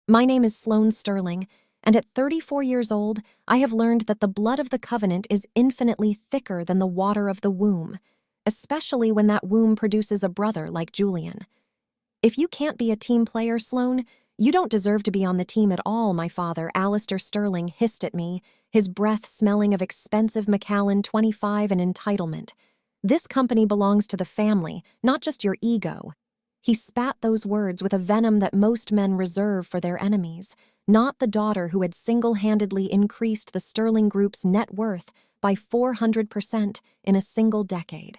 My name is Sloane Sterling, and at 34 years old, I have learned that the blood of the covenant is infinitely thicker than the water of the womb, especially when that womb produces a brother like Julian. If you can't be a team player, Sloane, you don't deserve to be on the team at all, my father, Alistair Sterling, hissed at me, his breath smelling of expensive Macallan 25 and entitlement. This company belongs to the family, not just your ego. He spat those words with a venom that most men reserve for their enemies, not the daughter who had single-handedly increased the Sterling Group's net worth by 400% in a single decade.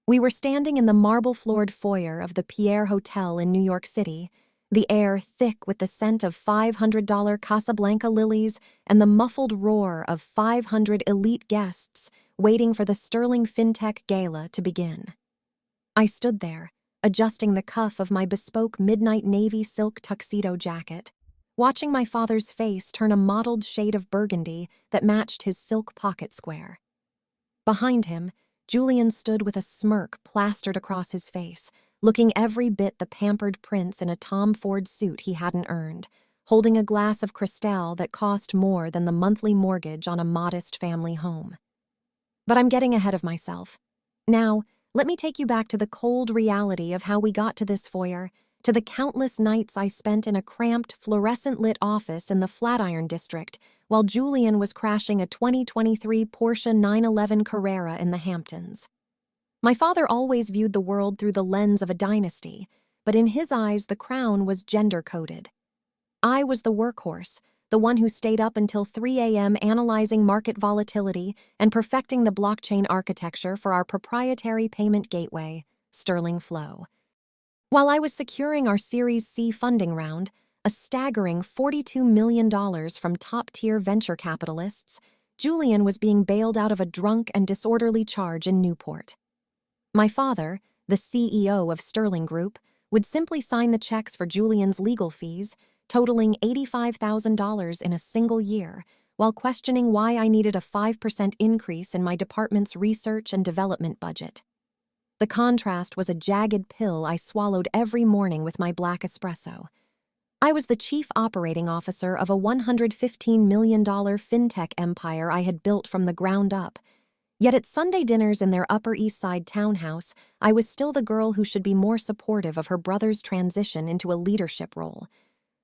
We were standing in the marble-floored foyer of the Pierre Hotel in New York City, the air thick with the scent of $500 Casablanca lilies and the muffled roar of 500 elite guests waiting for the Sterling fintech gala to begin. I stood there, adjusting the cuff of my bespoke midnight navy silk tuxedo jacket, watching my father's face turn a mottled shade of burgundy that matched his silk pocket square. Behind him, Julian stood with a smirk plastered across his face, looking every bit the pampered prince in a Tom Ford suit he hadn't earned, holding a glass of Cristal that cost more than the monthly mortgage on a modest family home. But I'm getting ahead of myself. Now, let me take you back to the cold reality of how we got to this foyer, to the countless nights I spent in a cramped, fluorescent-lit office in the Flatiron District while Julian was crashing a 2023 Porsche 911 Carrera in the Hamptons. My father always viewed the world through the lens of a dynasty, but in his eyes the crown was gender-coded. I was the workhorse, the one who stayed up until 3 a.m. analyzing market volatility and perfecting the blockchain architecture for our proprietary payment gateway, Sterling Flow. While I was securing our Series C funding round, a staggering $42 million from top-tier venture capitalists, Julian was being bailed out of a drunk and disorderly charge in Newport. My father, the CEO of Sterling Group, would simply sign the checks for Julian's legal fees, totaling $85,000 in a single year, while questioning why I needed a 5% increase in my department's research and development budget. The contrast was a jagged pill I swallowed every morning with my black espresso. I was the chief operating officer of a $115 million fintech empire I had built from the ground up. Yet at Sunday dinners in their Upper East Side townhouse, I was still the girl who should be more supportive of her brother's transition into a leadership role.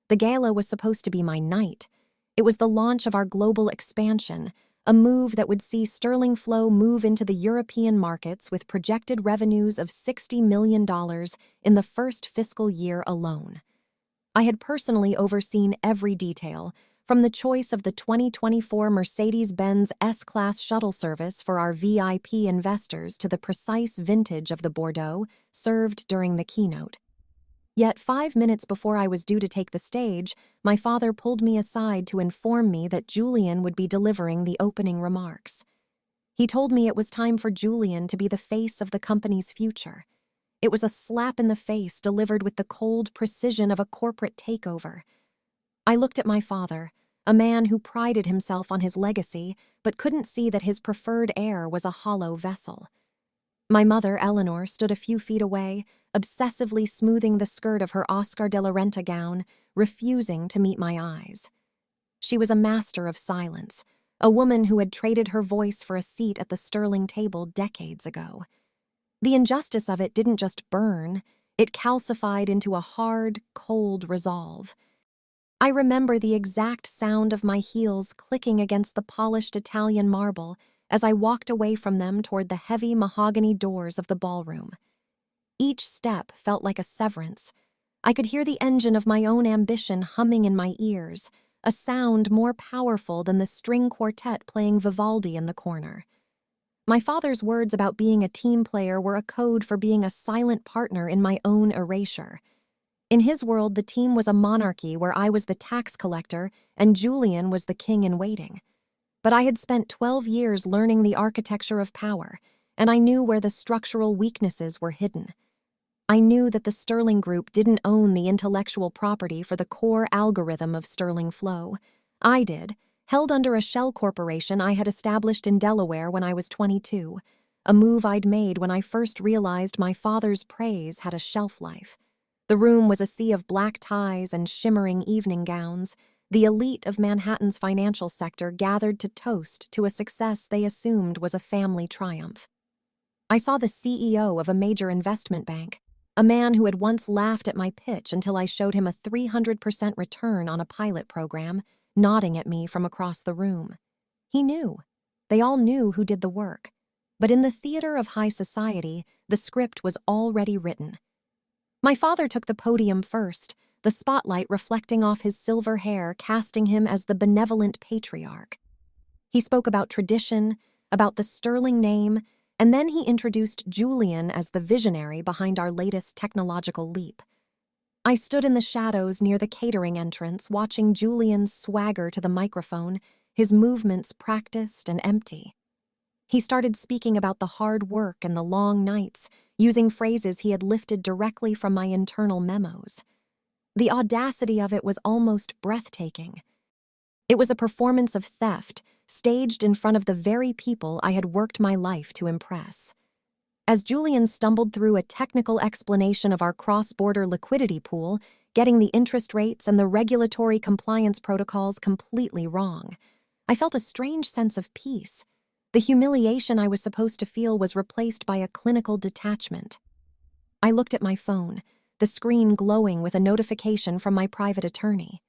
The gala was supposed to be my night. It was the launch of our global expansion, a move that would see Sterling Flow move into the European markets with projected revenues of $60 million in the first fiscal year alone. I had personally overseen every detail, from the choice of the 2024 Mercedes-Benz S-Class shuttle service for our VIP investors to the precise vintage of the Bordeaux served during the keynote. Yet 5 minutes before I was due to take the stage, my father pulled me aside to inform me that Julian would be delivering the opening remarks. He told me it was time for Julian to be the face of the company's future. It was a slap in the face delivered with the cold precision of a corporate takeover. I looked at my father, a man who prided himself on his legacy but couldn't see that his preferred heir was a hollow vessel. My mother, Eleanor, stood a few feet away, obsessively smoothing the skirt of her Oscar de la Renta gown, refusing to meet my eyes. She was a master of silence, a woman who had traded her voice for a seat at the Sterling table decades ago. The injustice of it didn't just burn, it calcified into a hard, cold resolve. I remember the exact sound of my heels clicking against the polished Italian marble as I walked away from them toward the heavy mahogany doors of the ballroom. Each step felt like a severance. I could hear the engine of my own ambition humming in my ears, a sound more powerful than the string quartet playing Vivaldi in the corner. My father's words about being a team player were a code for being a silent partner in my own erasure. In his world, the team was a monarchy where I was the tax collector and Julian was the king in waiting. But I had spent 12 years learning the architecture of power, and I knew where the structural weaknesses were hidden. I knew that the Sterling Group didn't own the intellectual property for the core algorithm of Sterling Flow. I did, held under a shell corporation I had established in Delaware when I was 22, a move I'd made when I first realized my father's praise had a shelf life. The room was a sea of black ties and shimmering evening gowns. The elite of Manhattan's financial sector gathered to toast to a success they assumed was a family triumph. I saw the CEO of a major investment bank, a man who had once laughed at my pitch until I showed him a 300% return on a pilot program, nodding at me from across the room. He knew. They all knew who did the work. But in the theater of high society, the script was already written. My father took the podium first, the spotlight reflecting off his silver hair, casting him as the benevolent patriarch. He spoke about tradition, about the sterling name, and then he introduced Julian as the visionary behind our latest technological leap. I stood in the shadows near the catering entrance, watching Julian swagger to the microphone, his movements practiced and empty. He started speaking about the hard work and the long nights, using phrases he had lifted directly from my internal memos. The audacity of it was almost breathtaking. It was a performance of theft, staged in front of the very people I had worked my life to impress. As Julian stumbled through a technical explanation of our cross-border liquidity pool, getting the interest rates and the regulatory compliance protocols completely wrong, I felt a strange sense of peace. The humiliation I was supposed to feel was replaced by a clinical detachment. I looked at my phone, the screen glowing with a notification from my private attorney.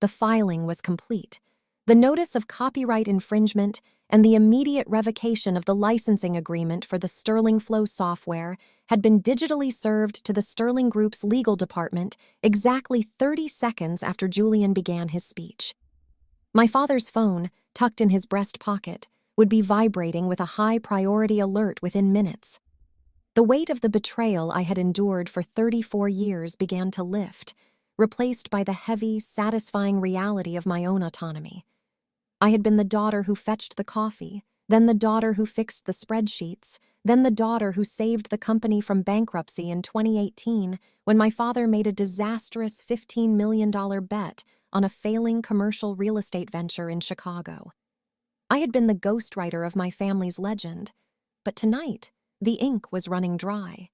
The filing was complete. The notice of copyright infringement and the immediate revocation of the licensing agreement for the Sterling Flow software had been digitally served to the Sterling Group's legal department exactly 30 seconds after Julian began his speech. My father's phone, tucked in his breast pocket, would be vibrating with a high-priority alert within minutes. The weight of the betrayal I had endured for 34 years began to lift, replaced by the heavy, satisfying reality of my own autonomy. I had been the daughter who fetched the coffee, then the daughter who fixed the spreadsheets, then the daughter who saved the company from bankruptcy in 2018 when my father made a disastrous $15 million bet on a failing commercial real estate venture in Chicago. I had been the ghostwriter of my family's legend, but tonight, the ink was running dry.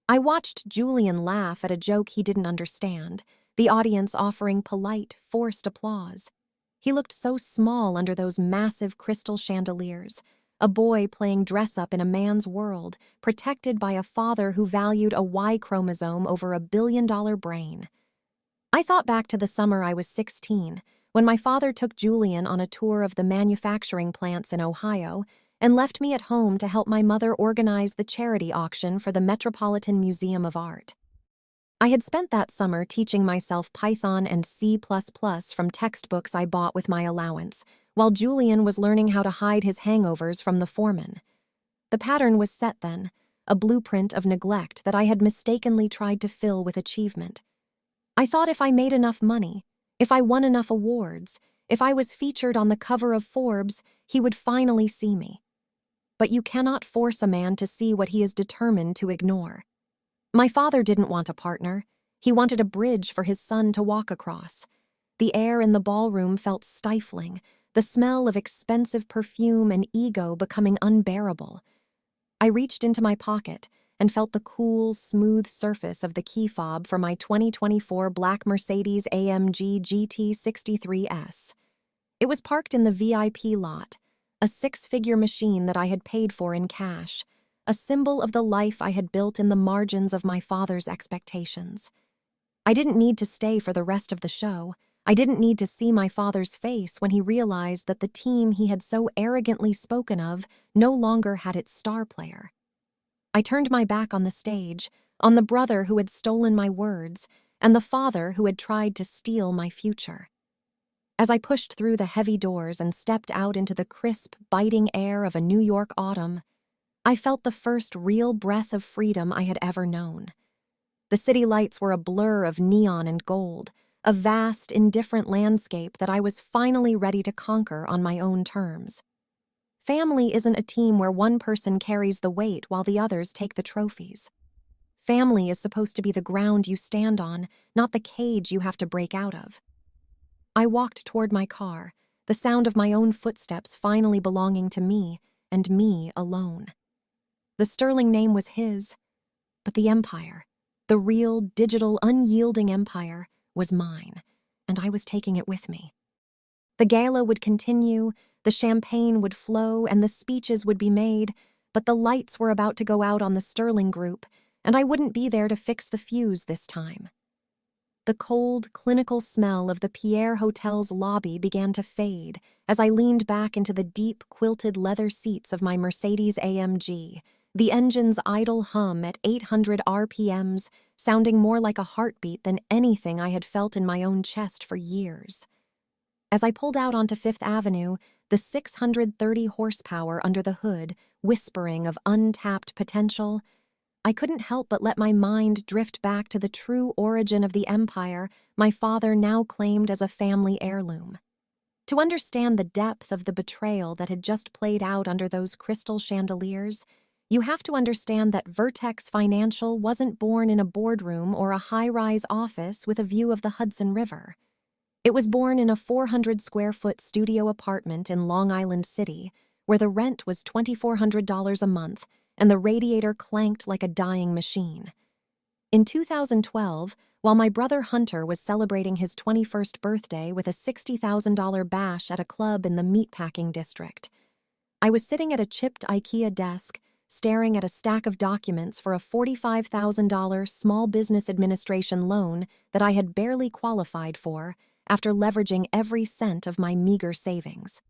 I watched Julian laugh at a joke he didn't understand, the audience offering polite, forced applause. He looked so small under those massive crystal chandeliers, a boy playing dress-up in a man's world, protected by a father who valued a Y chromosome over a billion-dollar brain. I thought back to the summer I was 16, when my father took Julian on a tour of the manufacturing plants in Ohio and left me at home to help my mother organize the charity auction for the Metropolitan Museum of Art. I had spent that summer teaching myself Python and C++ from textbooks I bought with my allowance, while Julian was learning how to hide his hangovers from the foreman. The pattern was set then, a blueprint of neglect that I had mistakenly tried to fill with achievement. I thought if I made enough money, if I won enough awards, if I was featured on the cover of Forbes, he would finally see me. But you cannot force a man to see what he is determined to ignore. My father didn't want a partner. He wanted a bridge for his son to walk across. The air in the ballroom felt stifling, the smell of expensive perfume and ego becoming unbearable. I reached into my pocket and felt the cool, smooth surface of the key fob for my 2024 black Mercedes-AMG GT63S. It was parked in the VIP lot, a six-figure machine that I had paid for in cash, a symbol of the life I had built in the margins of my father's expectations. I didn't need to stay for the rest of the show. I didn't need to see my father's face when he realized that the team he had so arrogantly spoken of no longer had its star player. I turned my back on the stage, on the brother who had stolen my words, and the father who had tried to steal my future. As I pushed through the heavy doors and stepped out into the crisp, biting air of a New York autumn, I felt the first real breath of freedom I had ever known. The city lights were a blur of neon and gold, a vast, indifferent landscape that I was finally ready to conquer on my own terms. Family isn't a team where one person carries the weight while the others take the trophies. Family is supposed to be the ground you stand on, not the cage you have to break out of. I walked toward my car, the sound of my own footsteps finally belonging to me, and me alone. The sterling name was his, but the empire, The real, digital, unyielding empire was mine, and I was taking it with me. The gala would continue, the champagne would flow, and the speeches would be made, but the lights were about to go out on the Sterling Group, and I wouldn't be there to fix the fuse this time. The cold, clinical smell of the Pierre Hotel's lobby began to fade as I leaned back into the deep, quilted leather seats of my Mercedes-AMG, the engine's idle hum at 800 RPMs sounding more like a heartbeat than anything I had felt in my own chest for years. As I pulled out onto Fifth Avenue, the 630 horsepower under the hood, whispering of untapped potential, I couldn't help but let my mind drift back to the true origin of the empire my father now claimed as a family heirloom. To understand the depth of the betrayal that had just played out under those crystal chandeliers, you have to understand that Vertex Financial wasn't born in a boardroom or a high-rise office with a view of the Hudson River. It was born in a 400-square-foot studio apartment in Long Island City, where the rent was $2,400 a month and the radiator clanked like a dying machine. In 2012, while my brother Hunter was celebrating his 21st birthday with a $60,000 bash at a club in the meatpacking district, I was sitting at a chipped IKEA desk, staring at a stack of documents for a $45,000 small business administration loan that I had barely qualified for after leveraging every cent of my meager savings.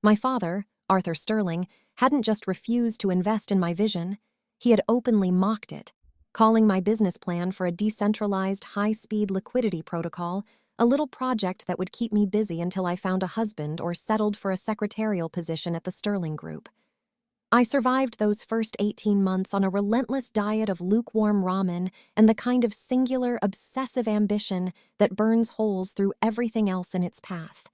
My father, Arthur Sterling, hadn't just refused to invest in my vision, he had openly mocked it, calling my business plan for a decentralized high-speed liquidity protocol a little project that would keep me busy until I found a husband or settled for a secretarial position at the Sterling Group. I survived those first 18 months on a relentless diet of lukewarm ramen and the kind of singular, obsessive ambition that burns holes through everything else in its path.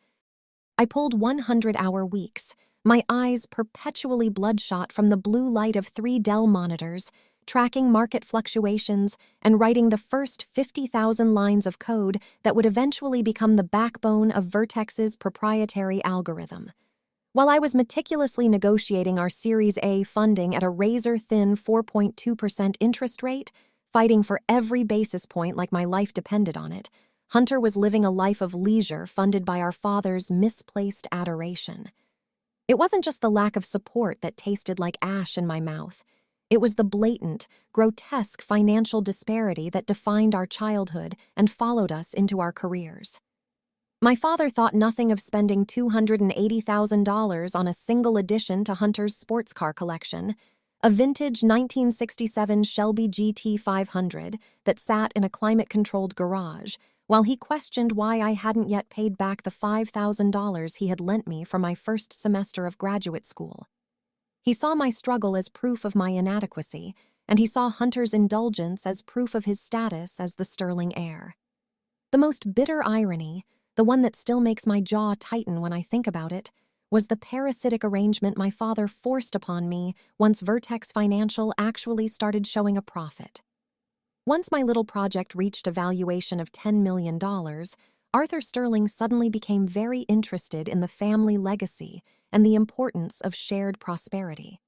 I pulled 100-hour weeks, my eyes perpetually bloodshot from the blue light of 3 Dell monitors, tracking market fluctuations and writing the first 50,000 lines of code that would eventually become the backbone of Vertex's proprietary algorithm. While I was meticulously negotiating our Series A funding at a razor-thin 4.2% interest rate, fighting for every basis point like my life depended on it, Hunter was living a life of leisure funded by our father's misplaced adoration. It wasn't just the lack of support that tasted like ash in my mouth. It was the blatant, grotesque financial disparity that defined our childhood and followed us into our careers. My father thought nothing of spending $280,000 on a single addition to Hunter's sports car collection, a vintage 1967 Shelby GT 500 that sat in a climate-controlled garage, while he questioned why I hadn't yet paid back the $5,000 he had lent me for my first semester of graduate school. He saw my struggle as proof of my inadequacy, and he saw Hunter's indulgence as proof of his status as the Sterling heir. The most bitter irony, the one that still makes my jaw tighten when I think about it, was the parasitic arrangement my father forced upon me once Vertex Financial actually started showing a profit. Once my little project reached a valuation of $10 million, Arthur Sterling suddenly became very interested in the family legacy and the importance of shared prosperity.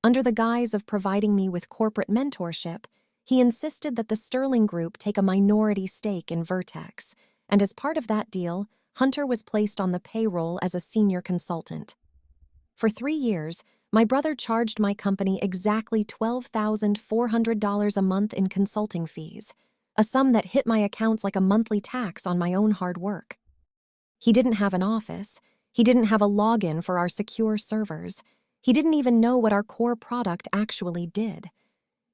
Under the guise of providing me with corporate mentorship, he insisted that the Sterling Group take a minority stake in Vertex, and as part of that deal, Hunter was placed on the payroll as a senior consultant. For 3 years, my brother charged my company exactly $12,400 a month in consulting fees, a sum that hit my accounts like a monthly tax on my own hard work. He didn't have an office. He didn't have a login for our secure servers. He didn't even know what our core product actually did.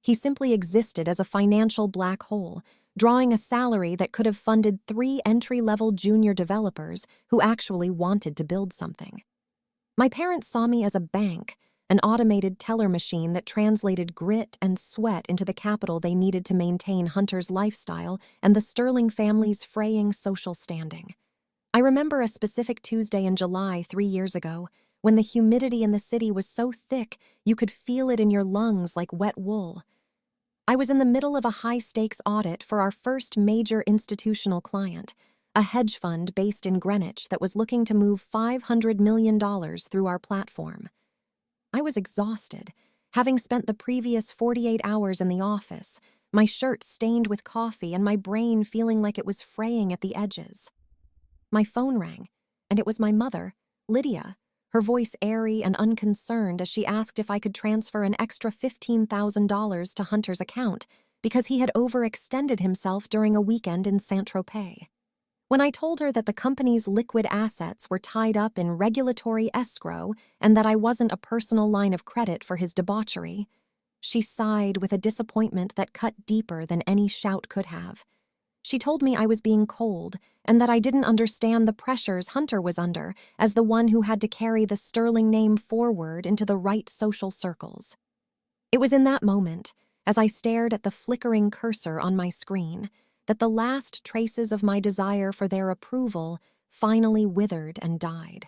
He simply existed as a financial black hole, drawing a salary that could have funded 3 entry-level junior developers who actually wanted to build something. My parents saw me as a bank, an automated teller machine that translated grit and sweat into the capital they needed to maintain Hunter's lifestyle and the Sterling family's fraying social standing. I remember a specific Tuesday in July 3 years ago, when the humidity in the city was so thick you could feel it in your lungs like wet wool. I was in the middle of a high-stakes audit for our first major institutional client, a hedge fund based in Greenwich that was looking to move $500 million through our platform. I was exhausted, having spent the previous 48 hours in the office, my shirt stained with coffee and my brain feeling like it was fraying at the edges. My phone rang, and it was my mother, Lydia, her voice airy and unconcerned as she asked if I could transfer an extra $15,000 to Hunter's account because he had overextended himself during a weekend in Saint-Tropez. When I told her that the company's liquid assets were tied up in regulatory escrow and that I wasn't a personal line of credit for his debauchery, she sighed with a disappointment that cut deeper than any shout could have. She told me I was being cold and that I didn't understand the pressures Hunter was under as the one who had to carry the Sterling name forward into the right social circles. It was in that moment, as I stared at the flickering cursor on my screen, that the last traces of my desire for their approval finally withered and died.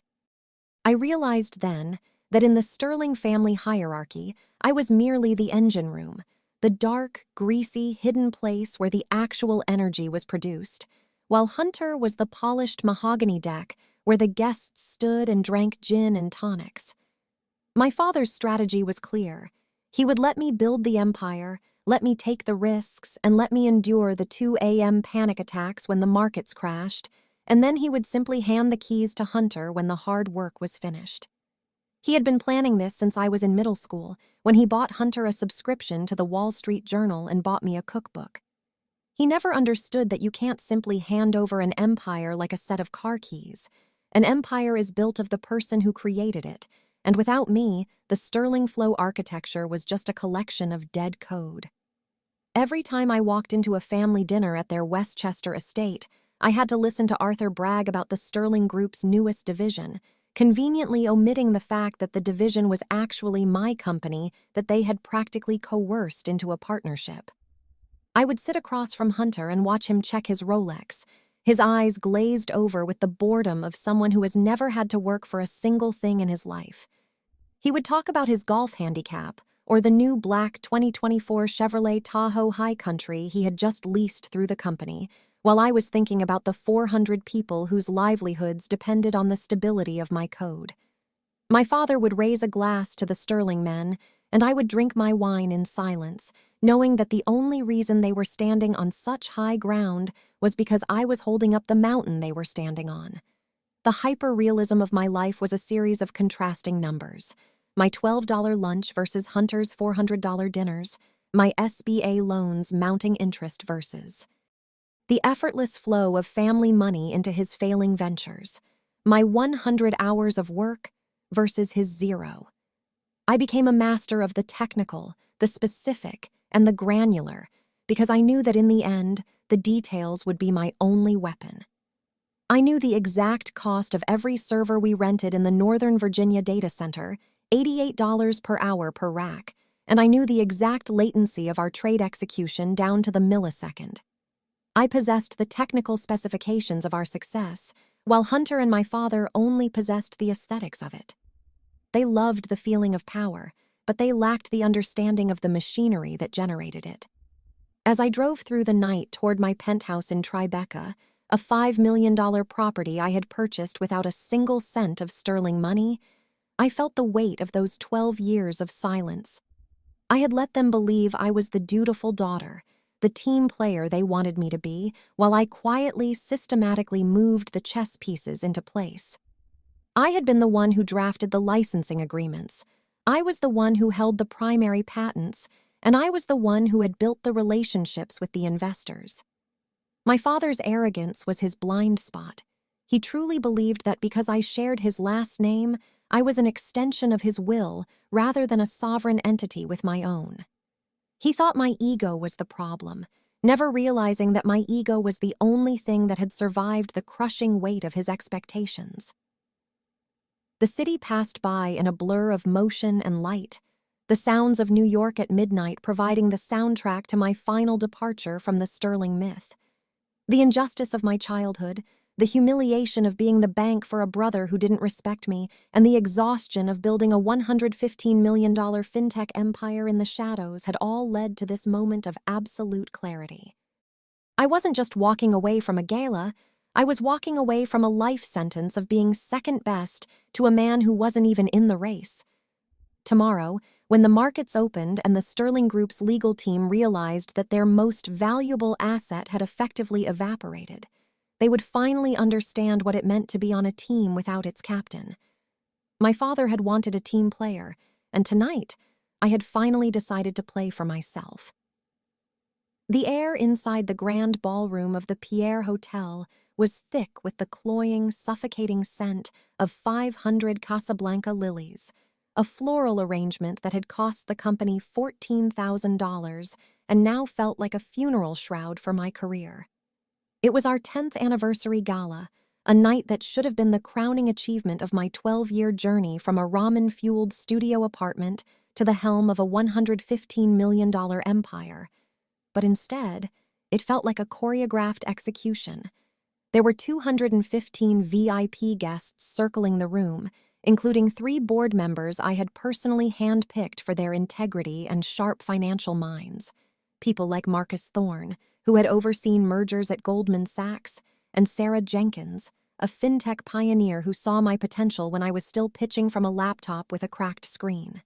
I realized then that in the Sterling family hierarchy, I was merely the engine room, the dark, greasy, hidden place where the actual energy was produced, while Hunter was the polished mahogany deck where the guests stood and drank gin and tonics. My father's strategy was clear. He would let me build the empire, let me take the risks, and let me endure the 2 a.m. panic attacks when the markets crashed, and then he would simply hand the keys to Hunter when the hard work was finished. He had been planning this since I was in middle school, when he bought Hunter a subscription to the Wall Street Journal and bought me a cookbook. He never understood that you can't simply hand over an empire like a set of car keys. An empire is built of the person who created it, and without me, the Sterling Flow architecture was just a collection of dead code. Every time I walked into a family dinner at their Westchester estate, I had to listen to Arthur brag about the Sterling Group's newest division, conveniently omitting the fact that the division was actually my company that they had practically coerced into a partnership. I would sit across from Hunter and watch him check his Rolex, his eyes glazed over with the boredom of someone who has never had to work for a single thing in his life. He would talk about his golf handicap or the new black 2024 Chevrolet Tahoe High Country he had just leased through the company, while I was thinking about the 400 people whose livelihoods depended on the stability of my code. My father would raise a glass to the Sterling men, and I would drink my wine in silence, knowing that the only reason they were standing on such high ground was because I was holding up the mountain they were standing on. The hyper-realism of my life was a series of contrasting numbers. My $12 lunch versus Hunter's $400 dinners, my SBA loans mounting interest versus the effortless flow of family money into his failing ventures, my 100 hours of work versus his 0. I became a master of the technical, the specific, and the granular, because I knew that in the end, the details would be my only weapon. I knew the exact cost of every server we rented in the Northern Virginia data center, $88 per hour per rack, and I knew the exact latency of our trade execution down to the millisecond. I possessed the technical specifications of our success, while Hunter and my father only possessed the aesthetics of it. They loved the feeling of power, but they lacked the understanding of the machinery that generated it. As I drove through the night toward my penthouse in Tribeca, a $5 million property I had purchased without a single cent of sterling money, I felt the weight of those 12 years of silence. I had let them believe I was the dutiful daughter, the team player they wanted me to be, while I quietly, systematically moved the chess pieces into place. I had been the one who drafted the licensing agreements. I was the one who held the primary patents, and I was the one who had built the relationships with the investors. My father's arrogance was his blind spot. He truly believed that because I shared his last name, I was an extension of his will rather than a sovereign entity with my own. He thought my ego was the problem, never realizing that my ego was the only thing that had survived the crushing weight of his expectations. The city passed by in a blur of motion and light, the sounds of New York at midnight providing the soundtrack to my final departure from the Sterling myth. The injustice of my childhood, the humiliation of being the bank for a brother who didn't respect me, and the exhaustion of building a $115 million fintech empire in the shadows had all led to this moment of absolute clarity. I wasn't just walking away from a gala, I was walking away from a life sentence of being second best to a man who wasn't even in the race. Tomorrow, when the markets opened and the Sterling Group's legal team realized that their most valuable asset had effectively evaporated, they would finally understand what it meant to be on a team without its captain. My father had wanted a team player, and tonight, I had finally decided to play for myself. The air inside the grand ballroom of the Pierre Hotel was thick with the cloying, suffocating scent of 500 Casablanca lilies, a floral arrangement that had cost the company $14,000 and now felt like a funeral shroud for my career. It was our 10th anniversary gala, a night that should have been the crowning achievement of my 12-year journey from a ramen-fueled studio apartment to the helm of a $115 million empire. But instead, it felt like a choreographed execution. There were 215 VIP guests circling the room, including 3 board members I had personally handpicked for their integrity and sharp financial minds. People like Marcus Thorne, who had overseen mergers at Goldman Sachs, and Sarah Jenkins, a fintech pioneer who saw my potential when I was still pitching from a laptop with a cracked screen.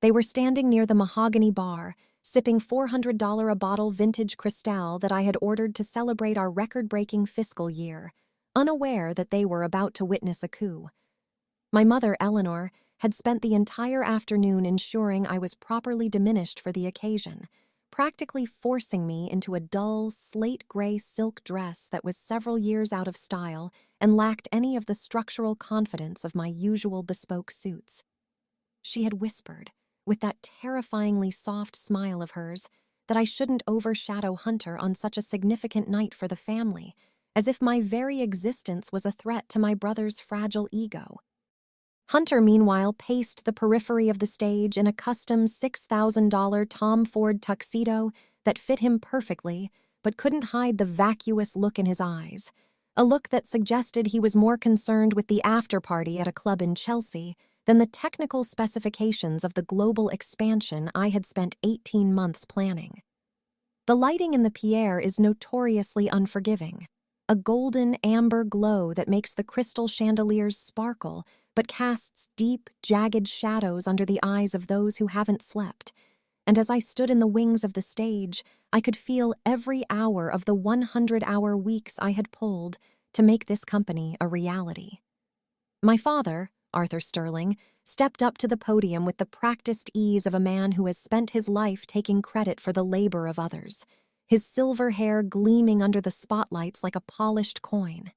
They were standing near the mahogany bar, sipping $400 a bottle vintage Cristal that I had ordered to celebrate our record-breaking fiscal year, unaware that they were about to witness a coup. My mother, Eleanor, had spent the entire afternoon ensuring I was properly diminished for the occasion, practically forcing me into a dull, slate-gray silk dress that was several years out of style and lacked any of the structural confidence of my usual bespoke suits. She had whispered, with that terrifyingly soft smile of hers, that I shouldn't overshadow Hunter on such a significant night for the family, as if my very existence was a threat to my brother's fragile ego. Hunter, meanwhile, paced the periphery of the stage in a custom $6,000 Tom Ford tuxedo that fit him perfectly, but couldn't hide the vacuous look in his eyes, a look that suggested he was more concerned with the after-party at a club in Chelsea than the technical specifications of the global expansion I had spent 18 months planning. The lighting in the Pierre is notoriously unforgiving, a golden amber glow that makes the crystal chandeliers sparkle but casts deep, jagged shadows under the eyes of those who haven't slept. And as I stood in the wings of the stage, I could feel every hour of the 100-hour weeks I had pulled to make this company a reality. My father, Arthur Sterling, stepped up to the podium with the practiced ease of a man who has spent his life taking credit for the labor of others, his silver hair gleaming under the spotlights like a polished coin.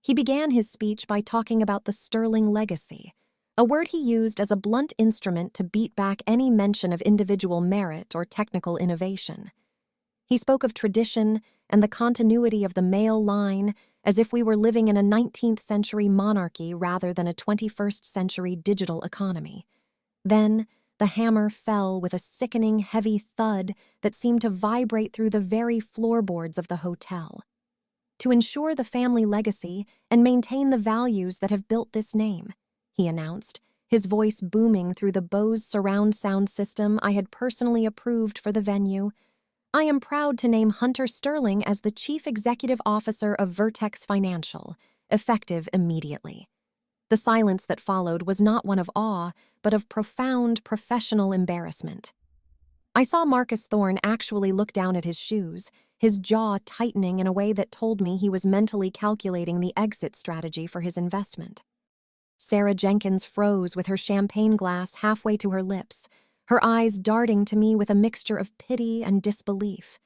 He began his speech by talking about the Sterling legacy, a word he used as a blunt instrument to beat back any mention of individual merit or technical innovation. He spoke of tradition and the continuity of the male line as if we were living in a 19th century monarchy rather than a 21st century digital economy. Then, the hammer fell with a sickening, heavy thud that seemed to vibrate through the very floorboards of the hotel. To ensure the family legacy and maintain the values that have built this name, he announced, his voice booming through the Bose surround sound system I had personally approved for the venue, I am proud to name Hunter Sterling as the Chief Executive Officer of Vertex Financial, effective immediately. The silence that followed was not one of awe, but of profound professional embarrassment. I saw Marcus Thorne actually look down at his shoes, his jaw tightening in a way that told me he was mentally calculating the exit strategy for his investment. Sarah Jenkins froze with her champagne glass halfway to her lips, her eyes darting to me with a mixture of pity and disbelief.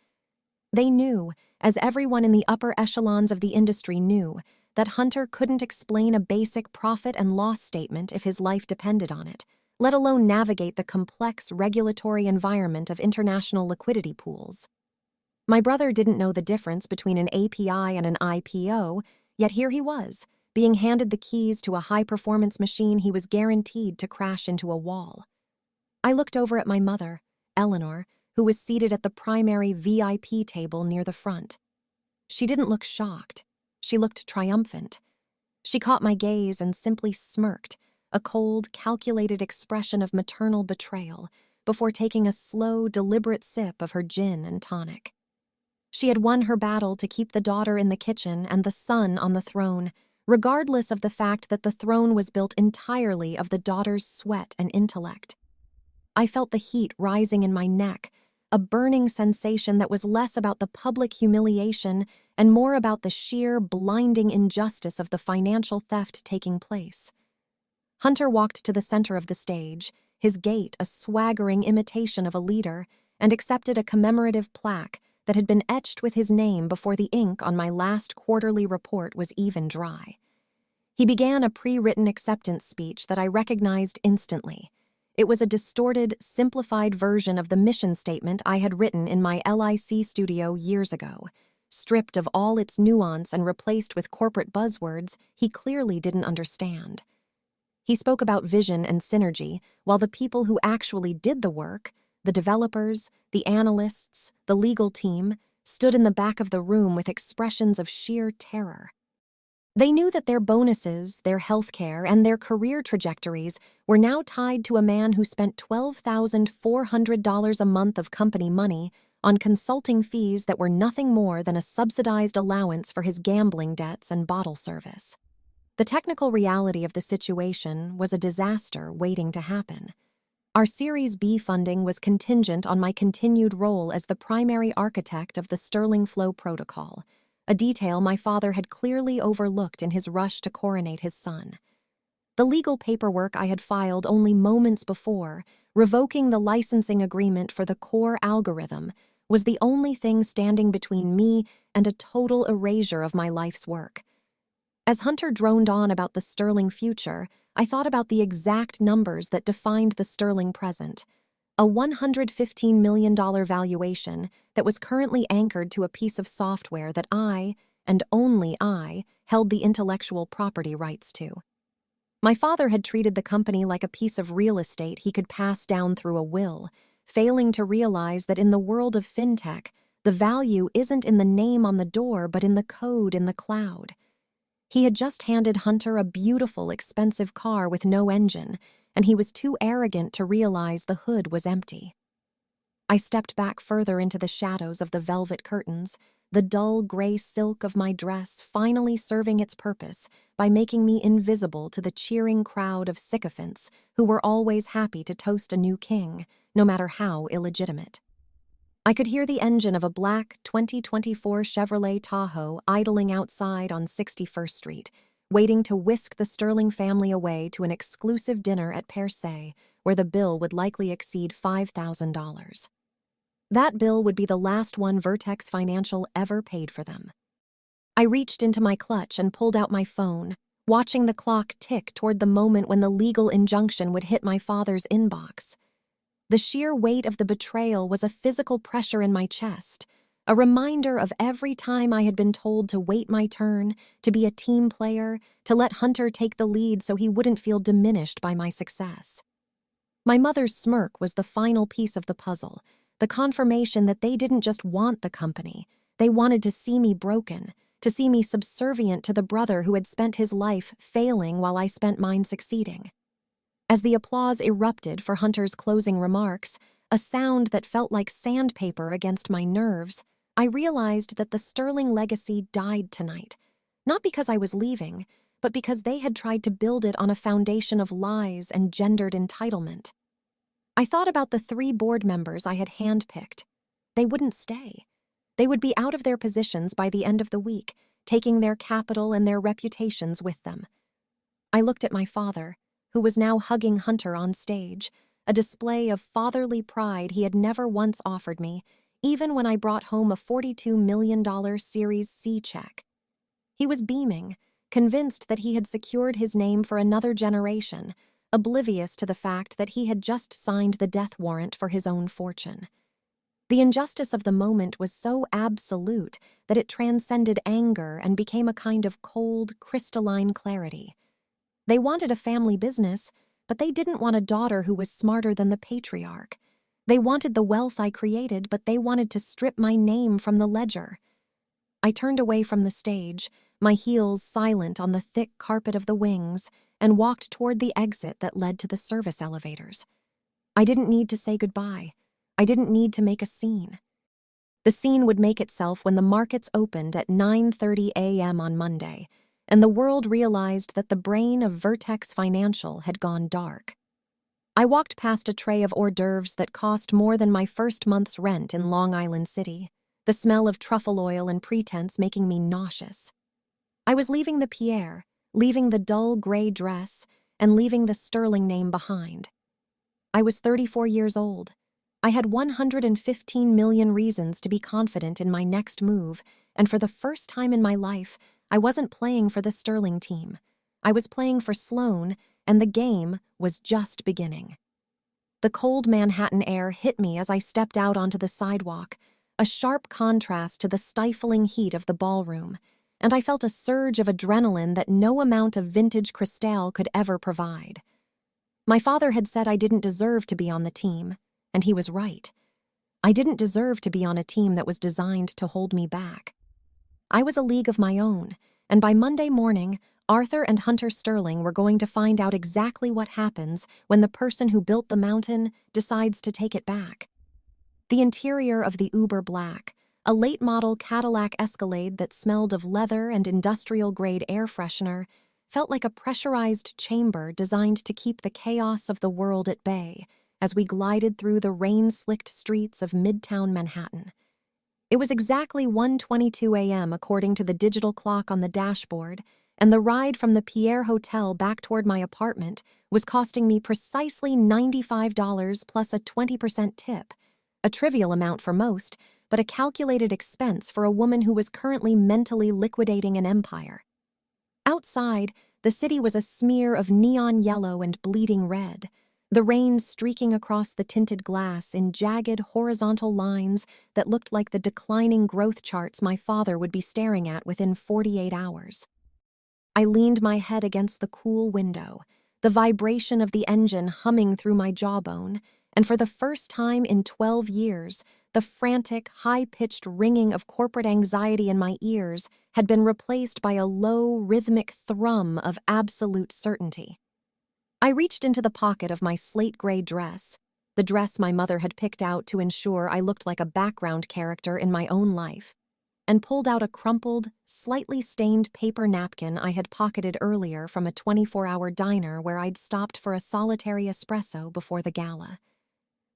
They knew, as everyone in the upper echelons of the industry knew, that Hunter couldn't explain a basic profit and loss statement if his life depended on it, let alone navigate the complex regulatory environment of international liquidity pools. My brother didn't know the difference between an API and an IPO, yet here he was, being handed the keys to a high-performance machine he was guaranteed to crash into a wall. I looked over at my mother, Eleanor, who was seated at the primary VIP table near the front. She didn't look shocked. She looked triumphant. She caught my gaze and simply smirked, a cold, calculated expression of maternal betrayal, before taking a slow, deliberate sip of her gin and tonic. She had won her battle to keep the daughter in the kitchen and the son on the throne, regardless of the fact that the throne was built entirely of the daughter's sweat and intellect. I felt the heat rising in my neck, a burning sensation that was less about the public humiliation and more about the sheer, blinding injustice of the financial theft taking place. Hunter walked to the center of the stage, his gait a swaggering imitation of a leader, and accepted a commemorative plaque that had been etched with his name before the ink on my last quarterly report was even dry. He began a pre-written acceptance speech that I recognized instantly. It was a distorted, simplified version of the mission statement I had written in my LIC studio years ago. Stripped of all its nuance and replaced with corporate buzzwords he clearly didn't understand. He spoke about vision and synergy, while the people who actually did the work, the developers, the analysts, the legal team, stood in the back of the room with expressions of sheer terror. They knew that their bonuses, their health care, and their career trajectories were now tied to a man who spent $12,400 a month of company money on consulting fees that were nothing more than a subsidized allowance for his gambling debts and bottle service. The technical reality of the situation was a disaster waiting to happen. Our Series B funding was contingent on my continued role as the primary architect of the Sterling Flow Protocol, a detail my father had clearly overlooked in his rush to coronate his son. The legal paperwork I had filed only moments before, revoking the licensing agreement for the core algorithm, was the only thing standing between me and a total erasure of my life's work. As Hunter droned on about the Sterling future, I thought about the exact numbers that defined the Sterling present. A $115 million valuation that was currently anchored to a piece of software that I, and only I, held the intellectual property rights to. My father had treated the company like a piece of real estate he could pass down through a will, failing to realize that in the world of fintech, the value isn't in the name on the door but in the code in the cloud. He had just handed Hunter a beautiful, expensive car with no engine, and he was too arrogant to realize the hood was empty. I stepped back further into the shadows of the velvet curtains, the dull gray silk of my dress finally serving its purpose by making me invisible to the cheering crowd of sycophants who were always happy to toast a new king, no matter how illegitimate. I could hear the engine of a black 2024 Chevrolet Tahoe idling outside on 61st Street, waiting to whisk the Sterling family away to an exclusive dinner at Per Se, where the bill would likely exceed $5,000. That bill would be the last one Vertex Financial ever paid for them. I reached into my clutch and pulled out my phone, watching the clock tick toward the moment when the legal injunction would hit my father's inbox. The sheer weight of the betrayal was a physical pressure in my chest, a reminder of every time I had been told to wait my turn, to be a team player, to let Hunter take the lead so he wouldn't feel diminished by my success. My mother's smirk was the final piece of the puzzle, the confirmation that they didn't just want the company, they wanted to see me broken, to see me subservient to the brother who had spent his life failing while I spent mine succeeding. As the applause erupted for Hunter's closing remarks, a sound that felt like sandpaper against my nerves, I realized that the Sterling legacy died tonight, not because I was leaving, but because they had tried to build it on a foundation of lies and gendered entitlement. I thought about the 3 board members I had handpicked. They wouldn't stay. They would be out of their positions by the end of the week, taking their capital and their reputations with them. I looked at my father, who was now hugging Hunter on stage, a display of fatherly pride he had never once offered me, even when I brought home a $42 million Series C check. He was beaming, convinced that he had secured his name for another generation, oblivious to the fact that he had just signed the death warrant for his own fortune. The injustice of the moment was so absolute that it transcended anger and became a kind of cold, crystalline clarity. They wanted a family business, but they didn't want a daughter who was smarter than the patriarch. They wanted the wealth I created, but they wanted to strip my name from the ledger. I turned away from the stage, my heels silent on the thick carpet of the wings, and walked toward the exit that led to the service elevators. I didn't need to say goodbye. I didn't need to make a scene. The scene would make itself when the markets opened at 9:30 a.m. on Monday, and the world realized that the brain of Vertex Financial had gone dark. I walked past a tray of hors d'oeuvres that cost more than my first month's rent in Long Island City, the smell of truffle oil and pretense making me nauseous. I was leaving the Pierre, leaving the dull gray dress, and leaving the Sterling name behind. I was 34 years old. I had 115 million reasons to be confident in my next move, and for the first time in my life, I wasn't playing for the Sterling team. I was playing for Sloane, and the game was just beginning. The cold Manhattan air hit me as I stepped out onto the sidewalk, a sharp contrast to the stifling heat of the ballroom, and I felt a surge of adrenaline that no amount of vintage Cristal could ever provide. My father had said I didn't deserve to be on the team, and he was right. I didn't deserve to be on a team that was designed to hold me back. I was a league of my own, and by Monday morning, Arthur and Hunter Sterling were going to find out exactly what happens when the person who built the mountain decides to take it back. The interior of the Uber Black, a late-model Cadillac Escalade that smelled of leather and industrial-grade air freshener, felt like a pressurized chamber designed to keep the chaos of the world at bay as we glided through the rain-slicked streets of Midtown Manhattan. It was exactly 1:22 a.m. according to the digital clock on the dashboard, and the ride from the Pierre Hotel back toward my apartment was costing me precisely $95 plus a 20% tip, a trivial amount for most, but a calculated expense for a woman who was currently mentally liquidating an empire. Outside, the city was a smear of neon yellow and bleeding red, the rain streaking across the tinted glass in jagged horizontal lines that looked like the declining growth charts my father would be staring at within 48 hours. I leaned my head against the cool window, the vibration of the engine humming through my jawbone, and for the first time in 12 years, the frantic, high-pitched ringing of corporate anxiety in my ears had been replaced by a low, rhythmic thrum of absolute certainty. I reached into the pocket of my slate-gray dress, the dress my mother had picked out to ensure I looked like a background character in my own life, and pulled out a crumpled, slightly stained paper napkin I had pocketed earlier from a 24-hour diner where I'd stopped for a solitary espresso before the gala.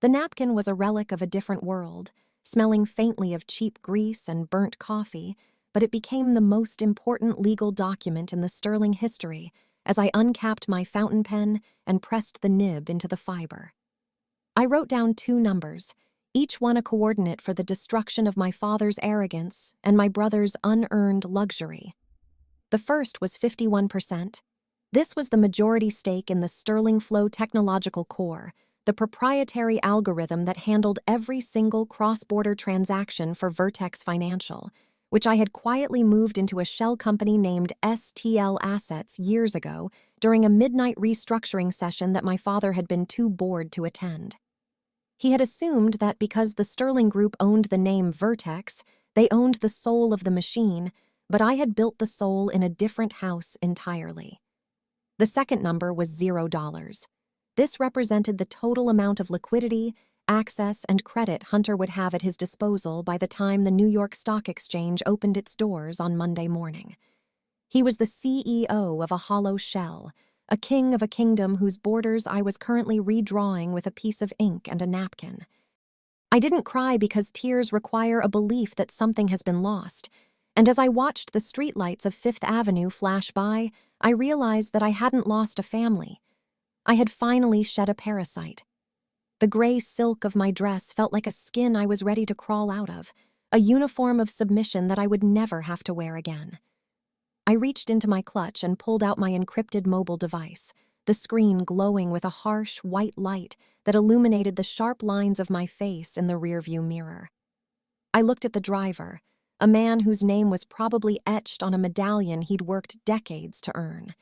The napkin was a relic of a different world, smelling faintly of cheap grease and burnt coffee, but it became the most important legal document in the Sterling history as I uncapped my fountain pen and pressed the nib into the fiber. I wrote down 2 numbers, each one a coordinate for the destruction of my father's arrogance and my brother's unearned luxury. The first was 51%. This was the majority stake in the Sterling Flow technological core, the proprietary algorithm that handled every single cross-border transaction for Vertex Financial, which I had quietly moved into a shell company named STL Assets years ago during a midnight restructuring session that my father had been too bored to attend. He had assumed that because the Sterling Group owned the name Vertex, they owned the soul of the machine, but I had built the soul in a different house entirely. The second number was $0. This represented the total amount of liquidity, access, and credit Hunter would have at his disposal by the time the New York Stock Exchange opened its doors on Monday morning. He was the CEO of a hollow shell, a king of a kingdom whose borders I was currently redrawing with a piece of ink and a napkin. I didn't cry because tears require a belief that something has been lost, and as I watched the streetlights of Fifth Avenue flash by, I realized that I hadn't lost a family. I had finally shed a parasite. The gray silk of my dress felt like a skin I was ready to crawl out of, a uniform of submission that I would never have to wear again. I reached into my clutch and pulled out my encrypted mobile device, the screen glowing with a harsh, white light that illuminated the sharp lines of my face in the rearview mirror. I looked at the driver, a man whose name was probably etched on a medallion he'd worked decades to earn,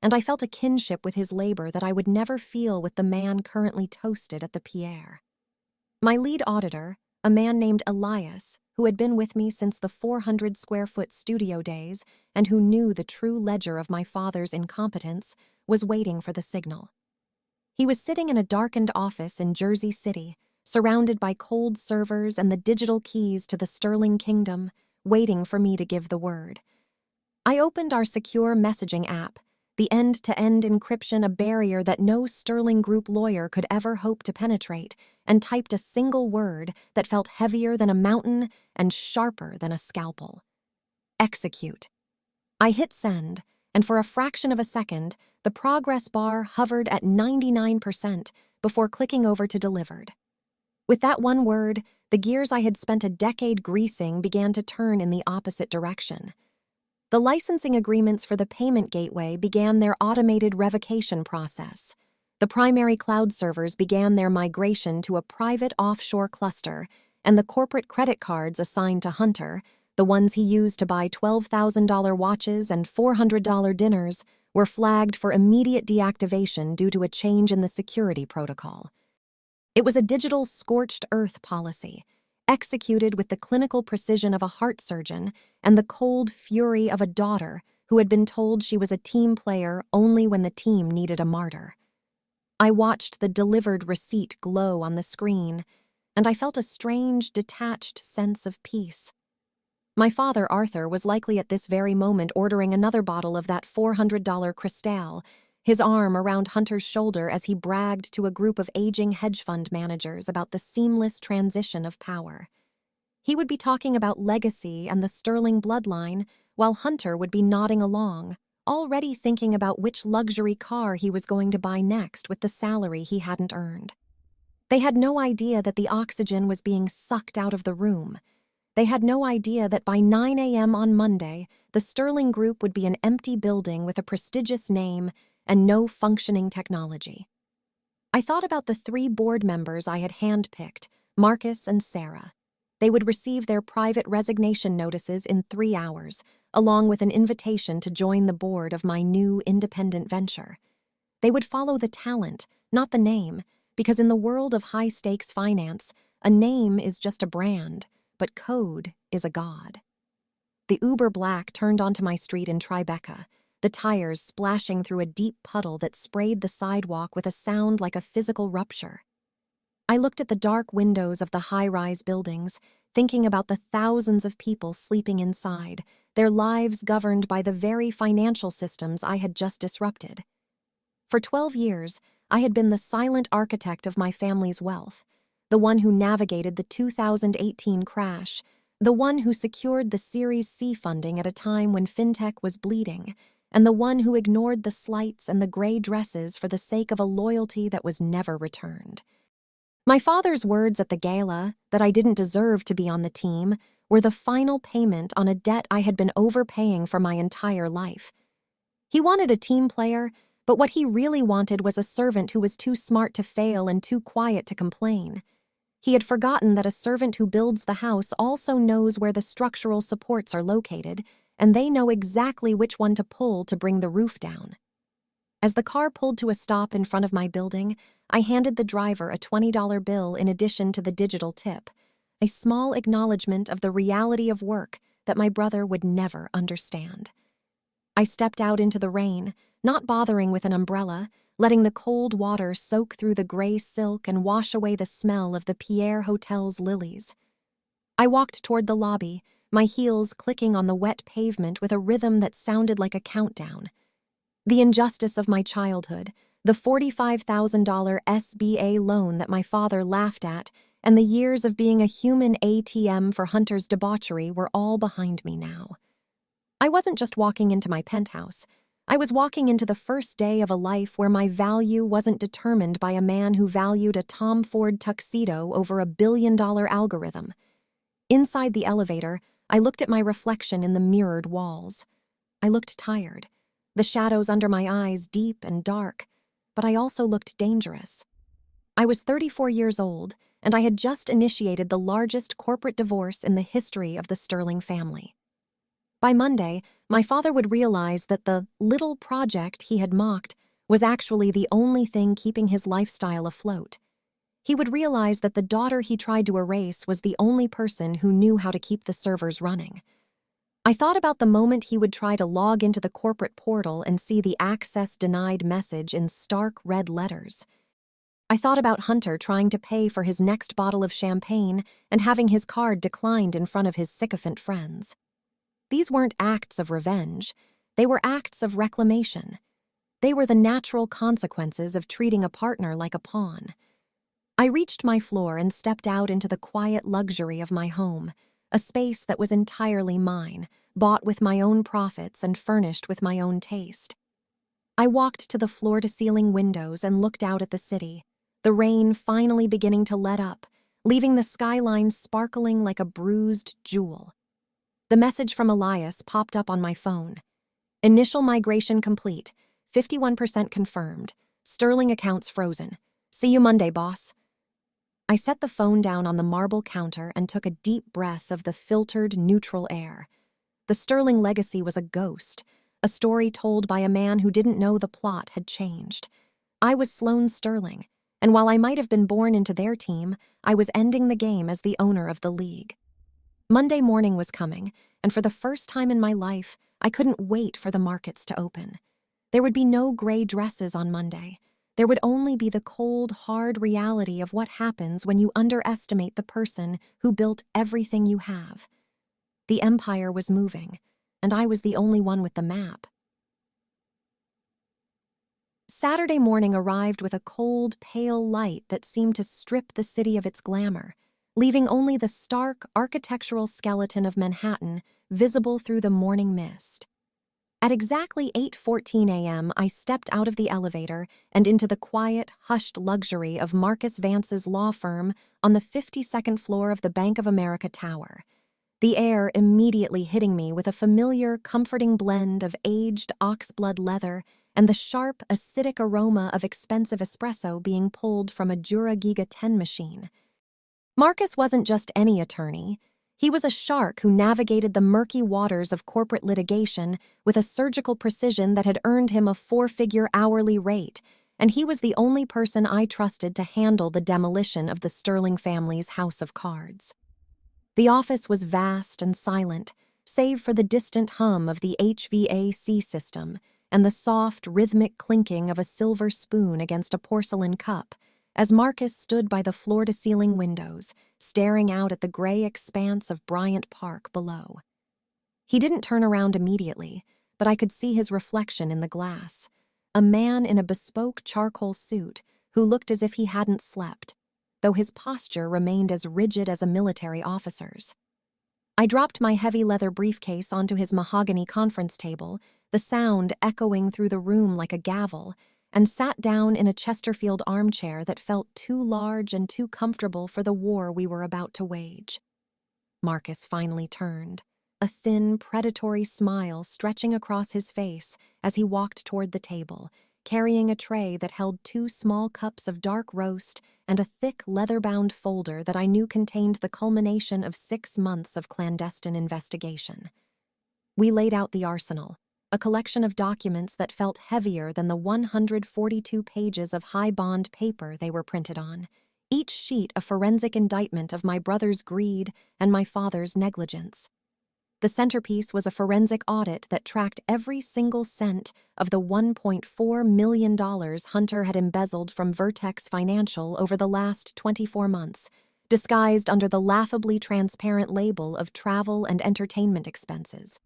and I felt a kinship with his labor that I would never feel with the man currently toasted at the Pierre. My lead auditor, a man named Elias, who had been with me since the 400-square-foot studio days and who knew the true ledger of my father's incompetence, was waiting for the signal. He was sitting in a darkened office in Jersey City, surrounded by cold servers and the digital keys to the Sterling Kingdom, waiting for me to give the word. I opened our secure messaging app, the end-to-end encryption a barrier that no Sterling Group lawyer could ever hope to penetrate, and typed a single word that felt heavier than a mountain and sharper than a scalpel. Execute. I hit send, and for a fraction of a second, the progress bar hovered at 99% before clicking over to delivered. With that one word, the gears I had spent a decade greasing began to turn in the opposite direction. The licensing agreements for the payment gateway began their automated revocation process. The primary cloud servers began their migration to a private offshore cluster, and the corporate credit cards assigned to Hunter, the ones he used to buy $12,000 watches and $400 dinners, were flagged for immediate deactivation due to a change in the security protocol. It was a digital scorched-earth policy, executed with the clinical precision of a heart surgeon and the cold fury of a daughter who had been told she was a team player only when the team needed a martyr. I watched the delivered receipt glow on the screen, and I felt a strange, detached sense of peace. My father, Arthur, was likely at this very moment ordering another bottle of that $400 Cristal, his arm around Hunter's shoulder as he bragged to a group of aging hedge fund managers about the seamless transition of power. He would be talking about legacy and the Sterling bloodline, while Hunter would be nodding along, already thinking about which luxury car he was going to buy next with the salary he hadn't earned. They had no idea that the oxygen was being sucked out of the room. They had no idea that by 9 a.m. on Monday, the Sterling Group would be an empty building with a prestigious name and no functioning technology. I thought about the 3 board members I had handpicked, Marcus and Sarah. They would receive their private resignation notices in 3 hours, along with an invitation to join the board of my new independent venture. They would follow the talent, not the name, because in the world of high-stakes finance, a name is just a brand, but code is a god. The Uber Black turned onto my street in Tribeca, the tires splashing through a deep puddle that sprayed the sidewalk with a sound like a physical rupture. I looked at the dark windows of the high-rise buildings, thinking about the thousands of people sleeping inside, their lives governed by the very financial systems I had just disrupted. For 12 years, I had been the silent architect of my family's wealth, the one who navigated the 2018 crash, the one who secured the Series C funding at a time when fintech was bleeding, and the one who ignored the slights and the gray dresses for the sake of a loyalty that was never returned. My father's words at the gala, that I didn't deserve to be on the team, were the final payment on a debt I had been overpaying for my entire life. He wanted a team player, but what he really wanted was a servant who was too smart to fail and too quiet to complain. He had forgotten that a servant who builds the house also knows where the structural supports are located, and they know exactly which one to pull to bring the roof down. As the car pulled to a stop in front of my building, I handed the driver a $20 bill in addition to the digital tip, a small acknowledgement of the reality of work that my brother would never understand. I stepped out into the rain, not bothering with an umbrella, letting the cold water soak through the gray silk and wash away the smell of the Pierre Hotel's lilies. I walked toward the lobby, my heels clicking on the wet pavement with a rhythm that sounded like a countdown. The injustice of my childhood, the $45,000 SBA loan that my father laughed at, and the years of being a human ATM for Hunter's debauchery were all behind me now. I wasn't just walking into my penthouse. I was walking into the first day of a life where my value wasn't determined by a man who valued a Tom Ford tuxedo over a billion-dollar algorithm. Inside the elevator, I looked at my reflection in the mirrored walls. I looked tired, the shadows under my eyes deep and dark, but I also looked dangerous. I was 34 years old, and I had just initiated the largest corporate divorce in the history of the Sterling family. By Monday, my father would realize that the little project he had mocked was actually the only thing keeping his lifestyle afloat. He would realize that the daughter he tried to erase was the only person who knew how to keep the servers running. I thought about the moment he would try to log into the corporate portal and see the access denied message in stark red letters. I thought about Hunter trying to pay for his next bottle of champagne and having his card declined in front of his sycophant friends. These weren't acts of revenge. They were acts of reclamation. They were the natural consequences of treating a partner like a pawn. I reached my floor and stepped out into the quiet luxury of my home, a space that was entirely mine, bought with my own profits and furnished with my own taste. I walked to the floor-to-ceiling windows and looked out at the city, the rain finally beginning to let up, leaving the skyline sparkling like a bruised jewel. The message from Elias popped up on my phone. Initial migration complete, 51% confirmed. Sterling accounts frozen. See you Monday, boss. I set the phone down on the marble counter and took a deep breath of the filtered, neutral air. The Sterling legacy was a ghost, a story told by a man who didn't know the plot had changed. I was Sloane Sterling, and while I might have been born into their team, I was ending the game as the owner of the league. Monday morning was coming, and for the first time in my life, I couldn't wait for the markets to open. There would be no gray dresses on Monday. There would only be the cold, hard reality of what happens when you underestimate the person who built everything you have. The empire was moving, and I was the only one with the map. Saturday morning arrived with a cold, pale light that seemed to strip the city of its glamour, leaving only the stark, architectural skeleton of Manhattan visible through the morning mist. At exactly 8:14 a.m., I stepped out of the elevator and into the quiet, hushed luxury of Marcus Vance's law firm on the 52nd floor of the Bank of America Tower. The air immediately hitting me with a familiar, comforting blend of aged oxblood leather and the sharp, acidic aroma of expensive espresso being pulled from a Jura Giga 10 machine. Marcus wasn't just any attorney. He was a shark who navigated the murky waters of corporate litigation with a surgical precision that had earned him a 4-figure hourly rate, and he was the only person I trusted to handle the demolition of the Sterling family's house of cards. The office was vast and silent, save for the distant hum of the HVAC system and the soft, rhythmic clinking of a silver spoon against a porcelain cup, as Marcus stood by the floor-to-ceiling windows, staring out at the gray expanse of Bryant Park below. He didn't turn around immediately, but I could see his reflection in the glass, a man in a bespoke charcoal suit who looked as if he hadn't slept, though his posture remained as rigid as a military officer's. I dropped my heavy leather briefcase onto his mahogany conference table, the sound echoing through the room like a gavel, and sat down in a Chesterfield armchair that felt too large and too comfortable for the war we were about to wage. Marcus finally turned, a thin, predatory smile stretching across his face as he walked toward the table, carrying a tray that held 2 small cups of dark roast and a thick, leather-bound folder that I knew contained the culmination of 6 months of clandestine investigation. We laid out the arsenal, a collection of documents that felt heavier than the 142 pages of high-bond paper they were printed on, each sheet a forensic indictment of my brother's greed and my father's negligence. The centerpiece was a forensic audit that tracked every single cent of the $1.4 million Hunter had embezzled from Vertex Financial over the last 24 months, disguised under the laughably transparent label of travel and entertainment expenses.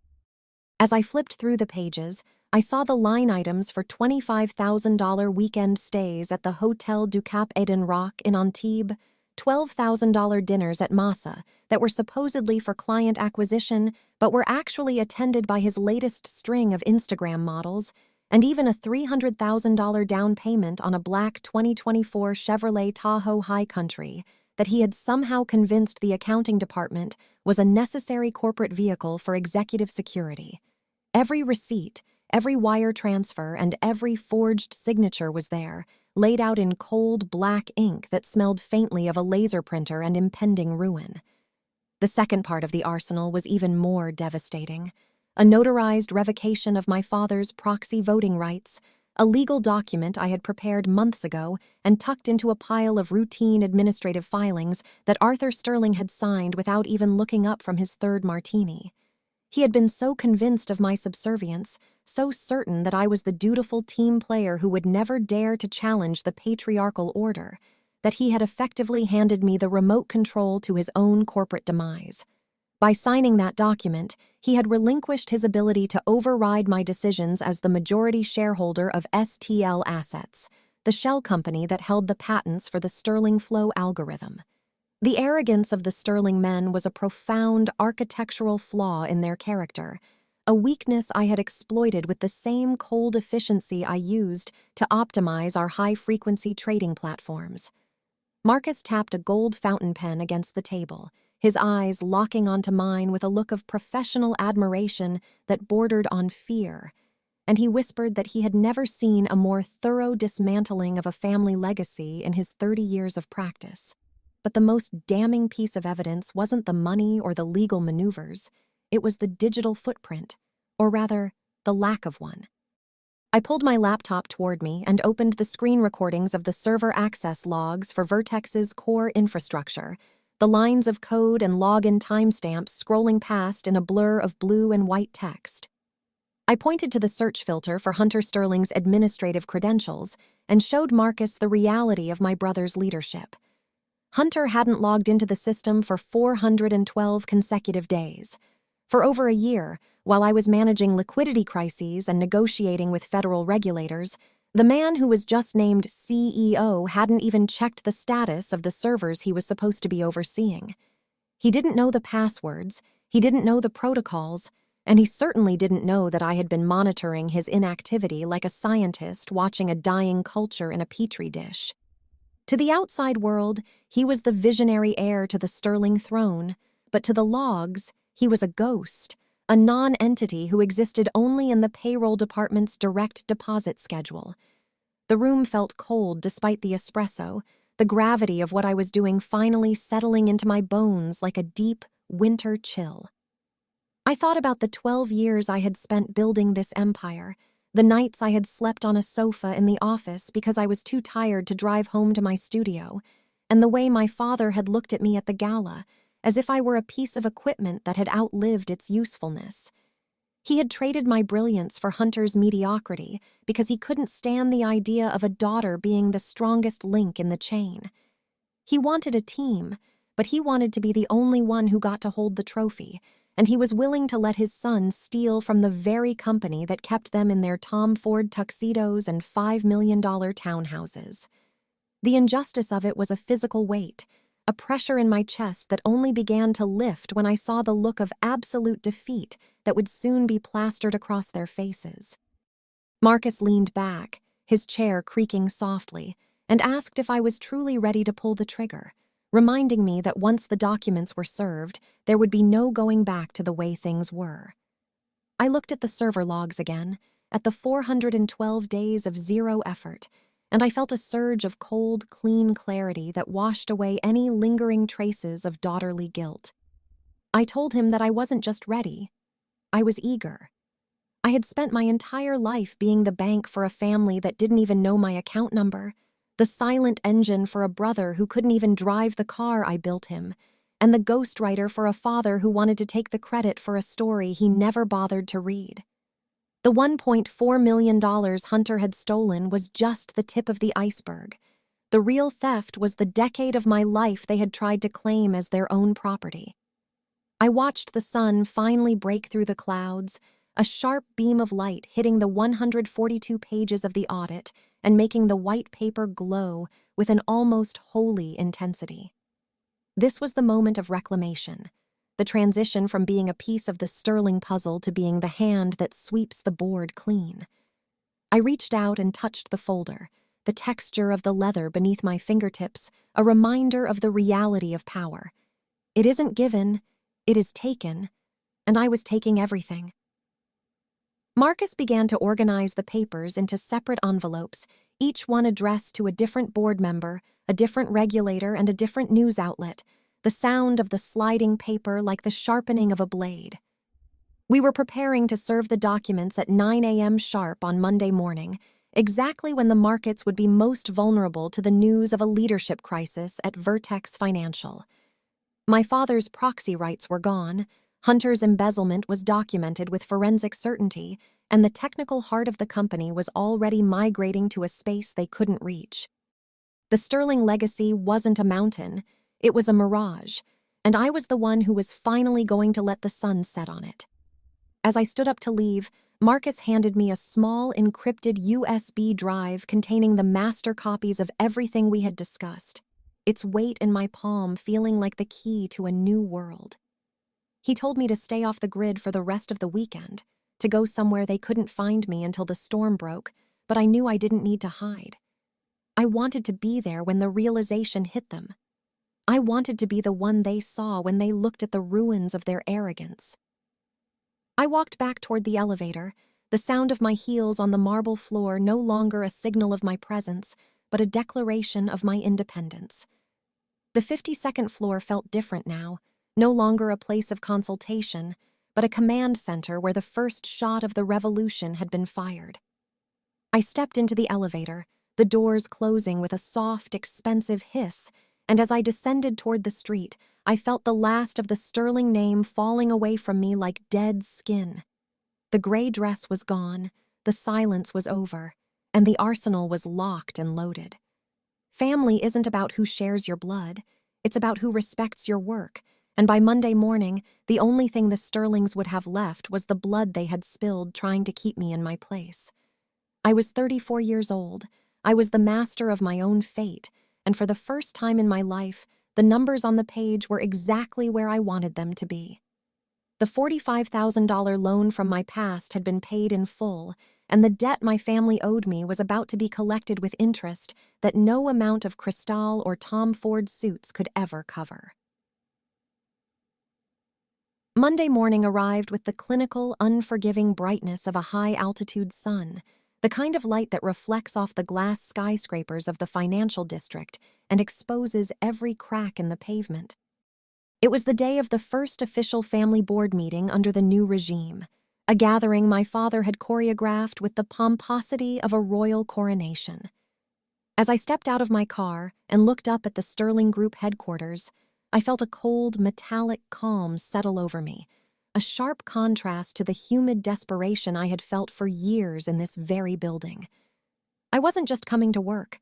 As I flipped through the pages, I saw the line items for $25,000 weekend stays at the Hotel du Cap Eden Rock in Antibes, $12,000 dinners at Massa that were supposedly for client acquisition but were actually attended by his latest string of Instagram models, and even a $300,000 down payment on a black 2024 Chevrolet Tahoe High Country that he had somehow convinced the accounting department was a necessary corporate vehicle for executive security. Every receipt, every wire transfer, and every forged signature was there, laid out in cold black ink that smelled faintly of a laser printer and impending ruin. The second part of the arsenal was even more devastating. A notarized revocation of my father's proxy voting rights, a legal document I had prepared months ago and tucked into a pile of routine administrative filings that Arthur Sterling had signed without even looking up from his third martini. He had been so convinced of my subservience, so certain that I was the dutiful team player who would never dare to challenge the patriarchal order, that he had effectively handed me the remote control to his own corporate demise. By signing that document, he had relinquished his ability to override my decisions as the majority shareholder of STL Assets, the shell company that held the patents for the Sterling flow algorithm. The arrogance of the Sterling men was a profound architectural flaw in their character, a weakness I had exploited with the same cold efficiency I used to optimize our high-frequency trading platforms. Marcus tapped a gold fountain pen against the table, his eyes locking onto mine with a look of professional admiration that bordered on fear, and he whispered that he had never seen a more thorough dismantling of a family legacy in his 30 years of practice. But the most damning piece of evidence wasn't the money or the legal maneuvers, it was the digital footprint, or rather, the lack of one. I pulled my laptop toward me and opened the screen recordings of the server access logs for Vertex's core infrastructure, the lines of code and login timestamps scrolling past in a blur of blue and white text. I pointed to the search filter for Hunter Sterling's administrative credentials and showed Marcus the reality of my brother's leadership. Hunter hadn't logged into the system for 412 consecutive days. For over a year, while I was managing liquidity crises and negotiating with federal regulators, the man who was just named CEO hadn't even checked the status of the servers he was supposed to be overseeing. He didn't know the passwords, he didn't know the protocols, and he certainly didn't know that I had been monitoring his inactivity like a scientist watching a dying culture in a petri dish. To the outside world, he was the visionary heir to the Sterling throne, but to the logs, he was a ghost, a non-entity who existed only in the payroll department's direct deposit schedule. The room felt cold despite the espresso, the gravity of what I was doing finally settling into my bones like a deep winter chill. I thought about the 12 years I had spent building this empire, the nights I had slept on a sofa in the office because I was too tired to drive home to my studio, and the way my father had looked at me at the gala, as if I were a piece of equipment that had outlived its usefulness. He had traded my brilliance for Hunter's mediocrity because he couldn't stand the idea of a daughter being the strongest link in the chain. He wanted a team, but he wanted to be the only one who got to hold the trophy, and he was willing to let his son steal from the very company that kept them in their Tom Ford tuxedos and $5 million townhouses. The injustice of it was a physical weight, a pressure in my chest that only began to lift when I saw the look of absolute defeat that would soon be plastered across their faces. Marcus leaned back, his chair creaking softly, and asked if I was truly ready to pull the trigger, reminding me that once the documents were served, there would be no going back to the way things were. I looked at the server logs again, at the 412 days of zero effort, and I felt a surge of cold, clean clarity that washed away any lingering traces of daughterly guilt. I told him that I wasn't just ready, I was eager. I had spent my entire life being the bank for a family that didn't even know my account number, the silent engine for a brother who couldn't even drive the car I built him, and the ghostwriter for a father who wanted to take the credit for a story he never bothered to read. The $1.4 million Hunter had stolen was just the tip of the iceberg. The real theft was the decade of my life they had tried to claim as their own property. I watched the sun finally break through the clouds, a sharp beam of light hitting the 142 pages of the audit and making the white paper glow with an almost holy intensity. This was the moment of reclamation, the transition from being a piece of the Sterling puzzle to being the hand that sweeps the board clean. I reached out and touched the folder, the texture of the leather beneath my fingertips, a reminder of the reality of power. It isn't given, it is taken, and I was taking everything. Marcus began to organize the papers into separate envelopes, each one addressed to a different board member, a different regulator, and a different news outlet, the sound of the sliding paper like the sharpening of a blade. We were preparing to serve the documents at 9 a.m. sharp on Monday morning, exactly when the markets would be most vulnerable to the news of a leadership crisis at Vertex Financial. My father's proxy rights were gone, Hunter's embezzlement was documented with forensic certainty, and the technical heart of the company was already migrating to a space they couldn't reach. The Sterling legacy wasn't a mountain, it was a mirage, and I was the one who was finally going to let the sun set on it. As I stood up to leave, Marcus handed me a small encrypted USB drive containing the master copies of everything we had discussed, its weight in my palm feeling like the key to a new world. He told me to stay off the grid for the rest of the weekend, to go somewhere they couldn't find me until the storm broke, but I knew I didn't need to hide. I wanted to be there when the realization hit them. I wanted to be the one they saw when they looked at the ruins of their arrogance. I walked back toward the elevator, the sound of my heels on the marble floor no longer a signal of my presence, but a declaration of my independence. The 52nd floor felt different now, no longer a place of consultation, but a command center where the first shot of the revolution had been fired. I stepped into the elevator, the doors closing with a soft, expensive hiss, and as I descended toward the street, I felt the last of the sterling name falling away from me like dead skin. The gray dress was gone, the silence was over, and the arsenal was locked and loaded. Family isn't about who shares your blood, it's about who respects your work, and by Monday morning, the only thing the Sterlings would have left was the blood they had spilled trying to keep me in my place. I was 34 years old. I was the master of my own fate, and for the first time in my life, the numbers on the page were exactly where I wanted them to be. The $45,000 loan from my past had been paid in full, and the debt my family owed me was about to be collected with interest that no amount of Cristal or Tom Ford suits could ever cover. Monday morning arrived with the clinical, unforgiving brightness of a high-altitude sun, the kind of light that reflects off the glass skyscrapers of the financial district and exposes every crack in the pavement. It was the day of the first official family board meeting under the new regime, a gathering my father had choreographed with the pomposity of a royal coronation. As I stepped out of my car and looked up at the Sterling Group headquarters, I felt a cold, metallic calm settle over me, a sharp contrast to the humid desperation I had felt for years in this very building. I wasn't just coming to work.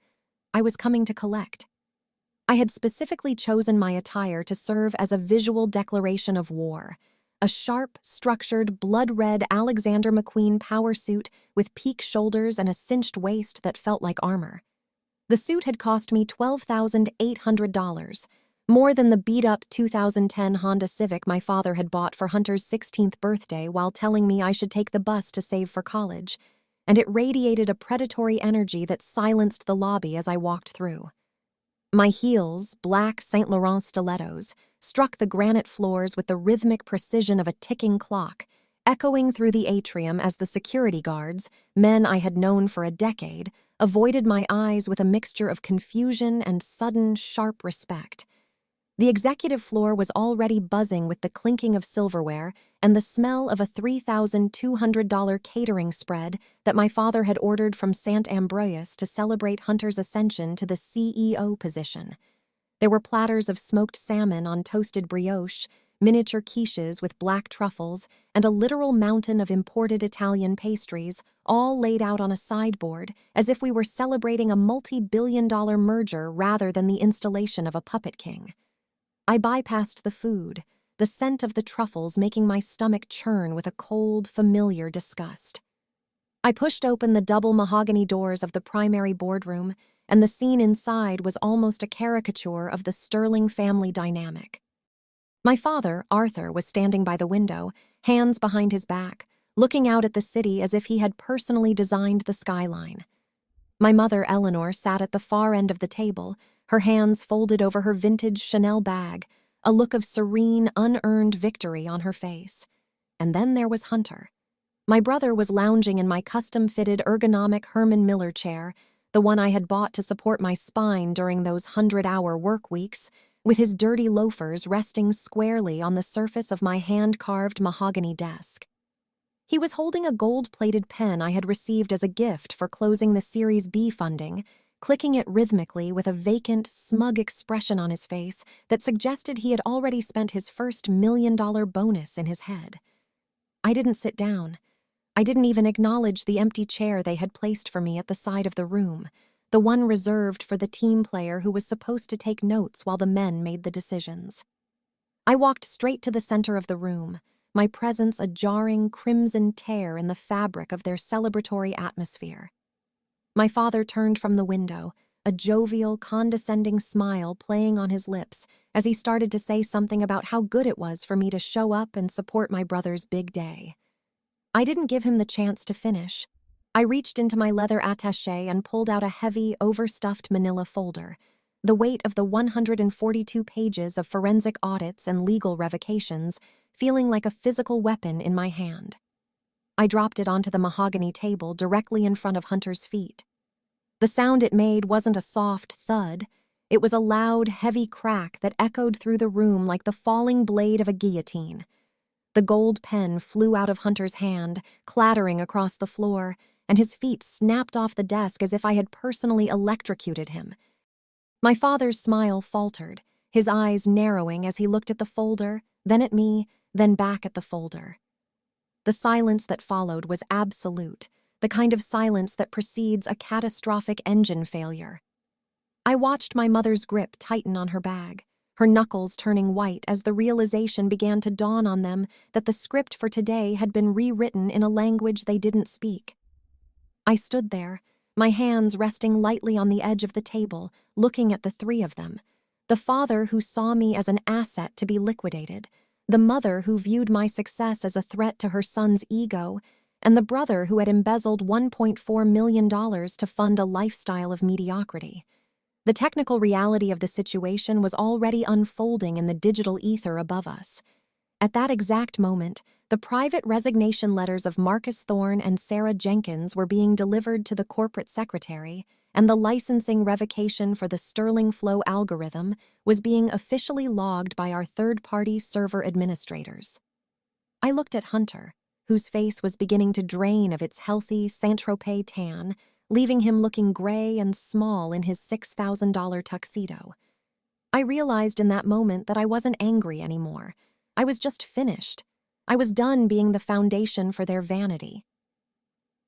I was coming to collect. I had specifically chosen my attire to serve as a visual declaration of war, a sharp, structured, blood-red Alexander McQueen power suit with peak shoulders and a cinched waist that felt like armor. The suit had cost me $12,800, more than the beat-up 2010 Honda Civic my father had bought for Hunter's 16th birthday while telling me I should take the bus to save for college, and it radiated a predatory energy that silenced the lobby as I walked through. My heels, black Saint Laurent stilettos, struck the granite floors with the rhythmic precision of a ticking clock, echoing through the atrium as the security guards, men I had known for a decade, avoided my eyes with a mixture of confusion and sudden, sharp respect. The executive floor was already buzzing with the clinking of silverware and the smell of a $3,200 catering spread that my father had ordered from Sant Ambrosius to celebrate Hunter's ascension to the CEO position. There were platters of smoked salmon on toasted brioche, miniature quiches with black truffles, and a literal mountain of imported Italian pastries, all laid out on a sideboard as if we were celebrating a multi-billion-dollar merger rather than the installation of a puppet king. I bypassed the food, the scent of the truffles making my stomach churn with a cold, familiar disgust. I pushed open the double mahogany doors of the primary boardroom, and the scene inside was almost a caricature of the Sterling family dynamic. My father, Arthur, was standing by the window, hands behind his back, looking out at the city as if he had personally designed the skyline. My mother, Eleanor, sat at the far end of the table, her hands folded over her vintage Chanel bag, a look of serene, unearned victory on her face. And then there was Hunter. My brother was lounging in my custom-fitted ergonomic Herman Miller chair, the one I had bought to support my spine during those 100-hour work weeks, with his dirty loafers resting squarely on the surface of my hand-carved mahogany desk. He was holding a gold-plated pen I had received as a gift for closing the Series B funding, clicking it rhythmically with a vacant, smug expression on his face that suggested he had already spent his first $1 million bonus in his head. I didn't sit down. I didn't even acknowledge the empty chair they had placed for me at the side of the room, the one reserved for the team player who was supposed to take notes while the men made the decisions. I walked straight to the center of the room, my presence a jarring crimson tear in the fabric of their celebratory atmosphere. My father turned from the window, a jovial, condescending smile playing on his lips as he started to say something about how good it was for me to show up and support my brother's big day. I didn't give him the chance to finish. I reached into my leather attaché and pulled out a heavy, overstuffed manila folder, the weight of the 142 pages of forensic audits and legal revocations feeling like a physical weapon in my hand. I dropped it onto the mahogany table directly in front of Hunter's feet. The sound it made wasn't a soft thud. It was a loud, heavy crack that echoed through the room like the falling blade of a guillotine. The gold pen flew out of Hunter's hand, clattering across the floor, and his feet snapped off the desk as if I had personally electrocuted him. My father's smile faltered, his eyes narrowing as he looked at the folder, then at me, then back at the folder. The silence that followed was absolute, the kind of silence that precedes a catastrophic engine failure. I watched my mother's grip tighten on her bag, her knuckles turning white as the realization began to dawn on them that the script for today had been rewritten in a language they didn't speak. I stood there, my hands resting lightly on the edge of the table, looking at the three of them. The father who saw me as an asset to be liquidated, the mother who viewed my success as a threat to her son's ego, and the brother who had embezzled $1.4 million to fund a lifestyle of mediocrity. The technical reality of the situation was already unfolding in the digital ether above us. At that exact moment, the private resignation letters of Marcus Thorne and Sarah Jenkins were being delivered to the corporate secretary, and the licensing revocation for the Sterling Flow algorithm was being officially logged by our third-party server administrators. I looked at Hunter, whose face was beginning to drain of its healthy Saint-Tropez tan, leaving him looking gray and small in his $6,000 tuxedo. I realized in that moment that I wasn't angry anymore. I was just finished. I was done being the foundation for their vanity.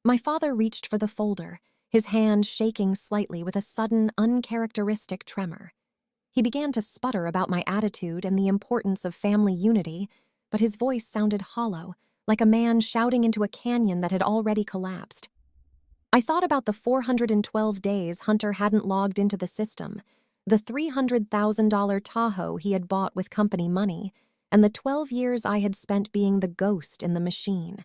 My father reached for the folder, his hand shaking slightly with a sudden, uncharacteristic tremor. He began to sputter about my attitude and the importance of family unity, but his voice sounded hollow, like a man shouting into a canyon that had already collapsed. I thought about the 412 days Hunter hadn't logged into the system, the $300,000 Tahoe he had bought with company money, and the 12 years I had spent being the ghost in the machine.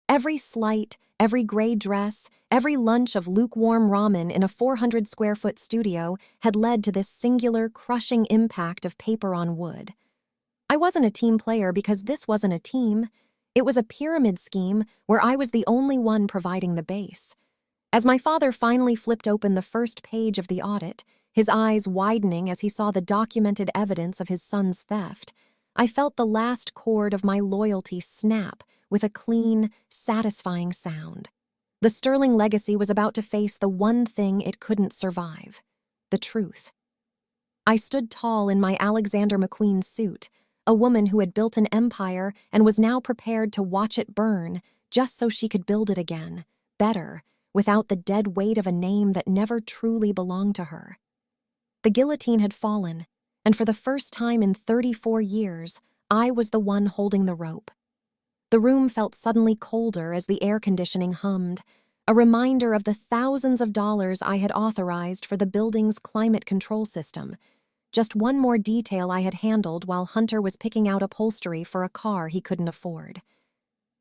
Every slight, every gray dress, every lunch of lukewarm ramen in a 400-square-foot studio had led to this singular, crushing impact of paper on wood. I wasn't a team player because this wasn't a team. It was a pyramid scheme where I was the only one providing the base. As my father finally flipped open the first page of the audit, his eyes widening as he saw the documented evidence of his son's theft, I felt the last chord of my loyalty snap with a clean, satisfying sound. The Sterling legacy was about to face the one thing it couldn't survive: the truth. I stood tall in my Alexander McQueen suit, a woman who had built an empire and was now prepared to watch it burn just so she could build it again, better, without the dead weight of a name that never truly belonged to her. The guillotine had fallen, and for the first time in 34 years, I was the one holding the rope. The room felt suddenly colder as the air conditioning hummed, a reminder of the thousands of dollars I had authorized for the building's climate control system. Just one more detail I had handled while Hunter was picking out upholstery for a car he couldn't afford.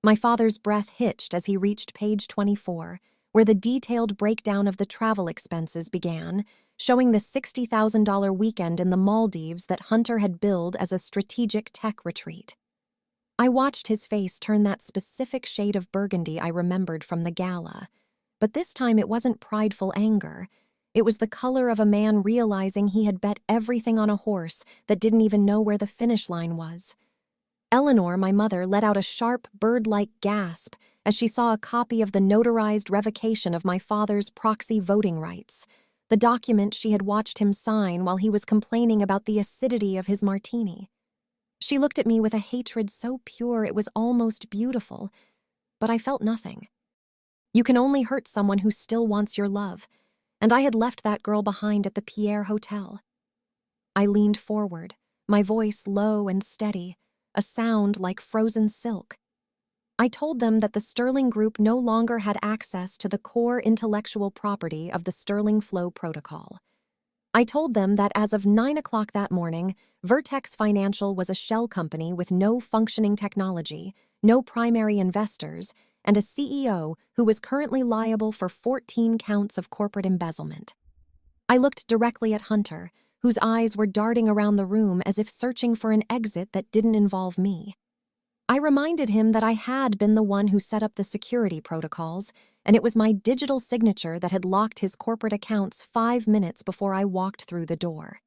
My father's breath hitched as he reached page 24, where the detailed breakdown of the travel expenses began, showing the $60,000 weekend in the Maldives that Hunter had billed as a strategic tech retreat. I watched his face turn that specific shade of burgundy I remembered from the gala, but this time it wasn't prideful anger. It was the color of a man realizing he had bet everything on a horse that didn't even know where the finish line was. Eleanor, my mother, let out a sharp, bird-like gasp as she saw a copy of the notarized revocation of my father's proxy voting rights, the document she had watched him sign while he was complaining about the acidity of his martini. She looked at me with a hatred so pure it was almost beautiful, but I felt nothing. You can only hurt someone who still wants your love, and I had left that girl behind at the Pierre Hotel. I leaned forward, my voice low and steady, a sound like frozen silk. I told them that the Sterling Group no longer had access to the core intellectual property of the Sterling Flow Protocol. I told them that as of 9 o'clock that morning, Vertex Financial was a shell company with no functioning technology, no primary investors, and a CEO who was currently liable for 14 counts of corporate embezzlement. I looked directly at Hunter, whose eyes were darting around the room as if searching for an exit that didn't involve me. I reminded him that I had been the one who set up the security protocols, and it was my digital signature that had locked his corporate accounts 5 minutes before I walked through the door.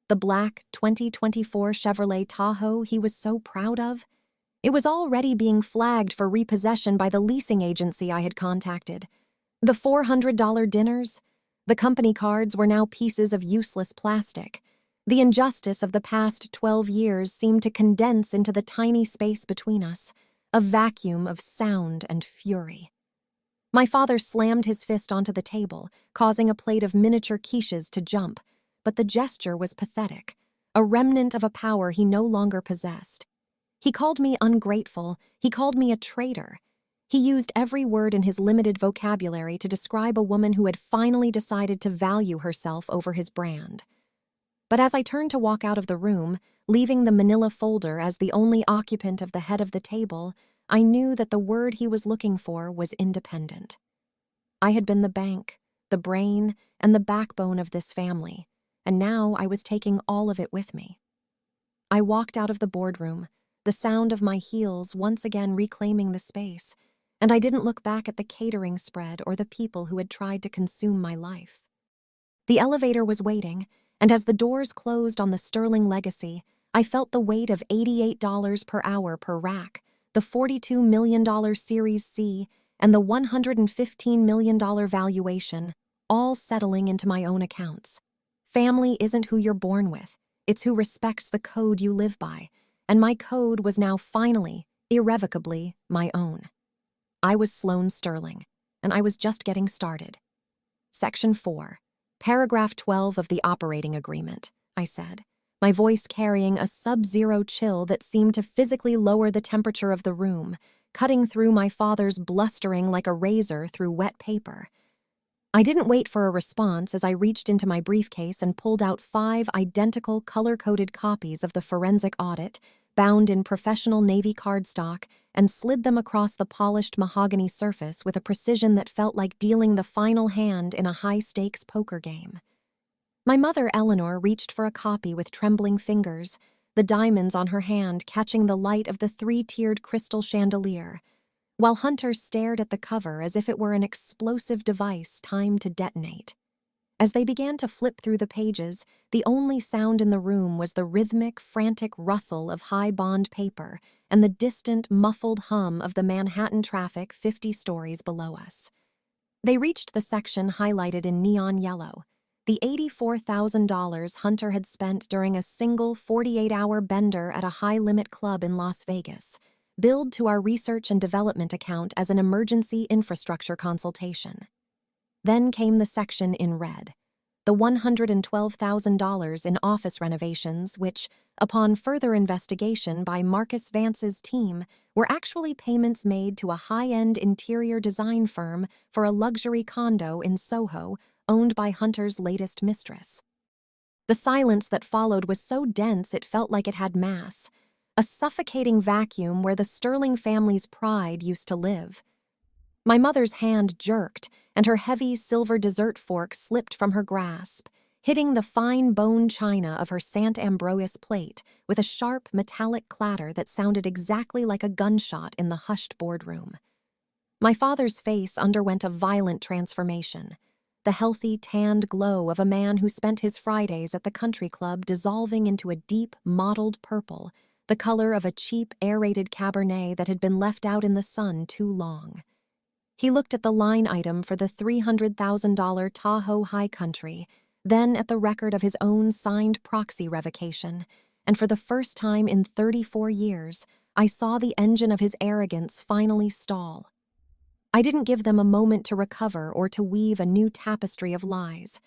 The black 2024 Chevrolet Tahoe he was so proud of? It was already being flagged for repossession by the leasing agency I had contacted. The $400 dinners? The company cards were now pieces of useless plastic. The injustice of the past 12 years seemed to condense into the tiny space between us, a vacuum of sound and fury. My father slammed his fist onto the table, causing a plate of miniature quiches to jump, but the gesture was pathetic, a remnant of a power he no longer possessed. He called me ungrateful, he called me a traitor. He used every word in his limited vocabulary to describe a woman who had finally decided to value herself over his brand. But as I turned to walk out of the room, leaving the manila folder as the only occupant of the head of the table, I knew that the word he was looking for was independent. I had been the bank, the brain, and the backbone of this family, and now I was taking all of it with me. I walked out of the boardroom, the sound of my heels once again reclaiming the space, and I didn't look back at the catering spread or the people who had tried to consume my life. The elevator was waiting, and as the doors closed on the Sterling legacy, I felt the weight of $88 per hour per rack, the $42 million Series C, and the $115 million valuation, all settling into my own accounts. Family isn't who you're born with, it's who respects the code you live by, and my code was now finally, irrevocably, my own. I was Sloane Sterling, and I was just getting started. Section 4. Paragraph 12 of the operating agreement, I said, my voice carrying a sub-zero chill that seemed to physically lower the temperature of the room, cutting through my father's blustering like a razor through wet paper. I didn't wait for a response as I reached into my briefcase and pulled out 5 identical color-coded copies of the forensic audit, bound in professional Navy cardstock, and slid them across the polished mahogany surface with a precision that felt like dealing the final hand in a high-stakes poker game. My mother, Eleanor, reached for a copy with trembling fingers, the diamonds on her hand catching the light of the 3-tiered crystal chandelier, while Hunter stared at the cover as if it were an explosive device timed to detonate. As they began to flip through the pages, the only sound in the room was the rhythmic, frantic rustle of high bond paper and the distant, muffled hum of the Manhattan traffic 50 stories below us. They reached the section highlighted in neon yellow, the $84,000 Hunter had spent during a single 48-hour bender at a high-limit club in Las Vegas, billed to our research and development account as an emergency infrastructure consultation. Then came the section in red, the $112,000 in office renovations which, upon further investigation by Marcus Vance's team, were actually payments made to a high-end interior design firm for a luxury condo in Soho owned by Hunter's latest mistress. The silence that followed was so dense it felt like it had mass, a suffocating vacuum where the Sterling family's pride used to live. My mother's hand jerked, and her heavy silver dessert fork slipped from her grasp, hitting the fine bone china of her Sant Ambroise plate with a sharp metallic clatter that sounded exactly like a gunshot in the hushed boardroom. My father's face underwent a violent transformation, the healthy, tanned glow of a man who spent his Fridays at the country club dissolving into a deep, mottled purple, the color of a cheap, aerated Cabernet that had been left out in the sun too long. He looked at the line item for the $300,000 Tahoe High Country, then at the record of his own signed proxy revocation, and for the first time in 34 years, I saw the engine of his arrogance finally stall. I didn't give them a moment to recover or to weave a new tapestry of lies.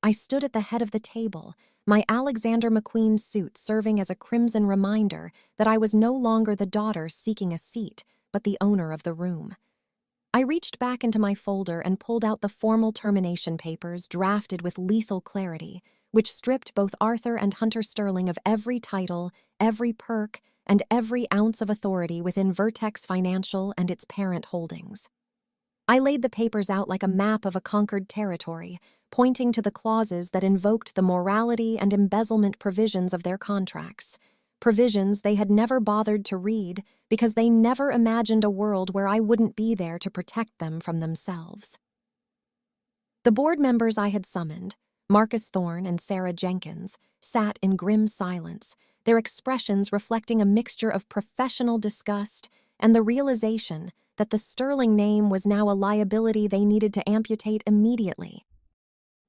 I stood at the head of the table, my Alexander McQueen suit serving as a crimson reminder that I was no longer the daughter seeking a seat, but the owner of the room. I reached back into my folder and pulled out the formal termination papers drafted with lethal clarity, which stripped both Arthur and Hunter Sterling of every title, every perk, and every ounce of authority within Vertex Financial and its parent holdings. I laid the papers out like a map of a conquered territory, pointing to the clauses that invoked the morality and embezzlement provisions of their contracts, provisions they had never bothered to read because they never imagined a world where I wouldn't be there to protect them from themselves. The board members I had summoned, Marcus Thorne and Sarah Jenkins, sat in grim silence, their expressions reflecting a mixture of professional disgust and the realization that the Sterling name was now a liability they needed to amputate immediately.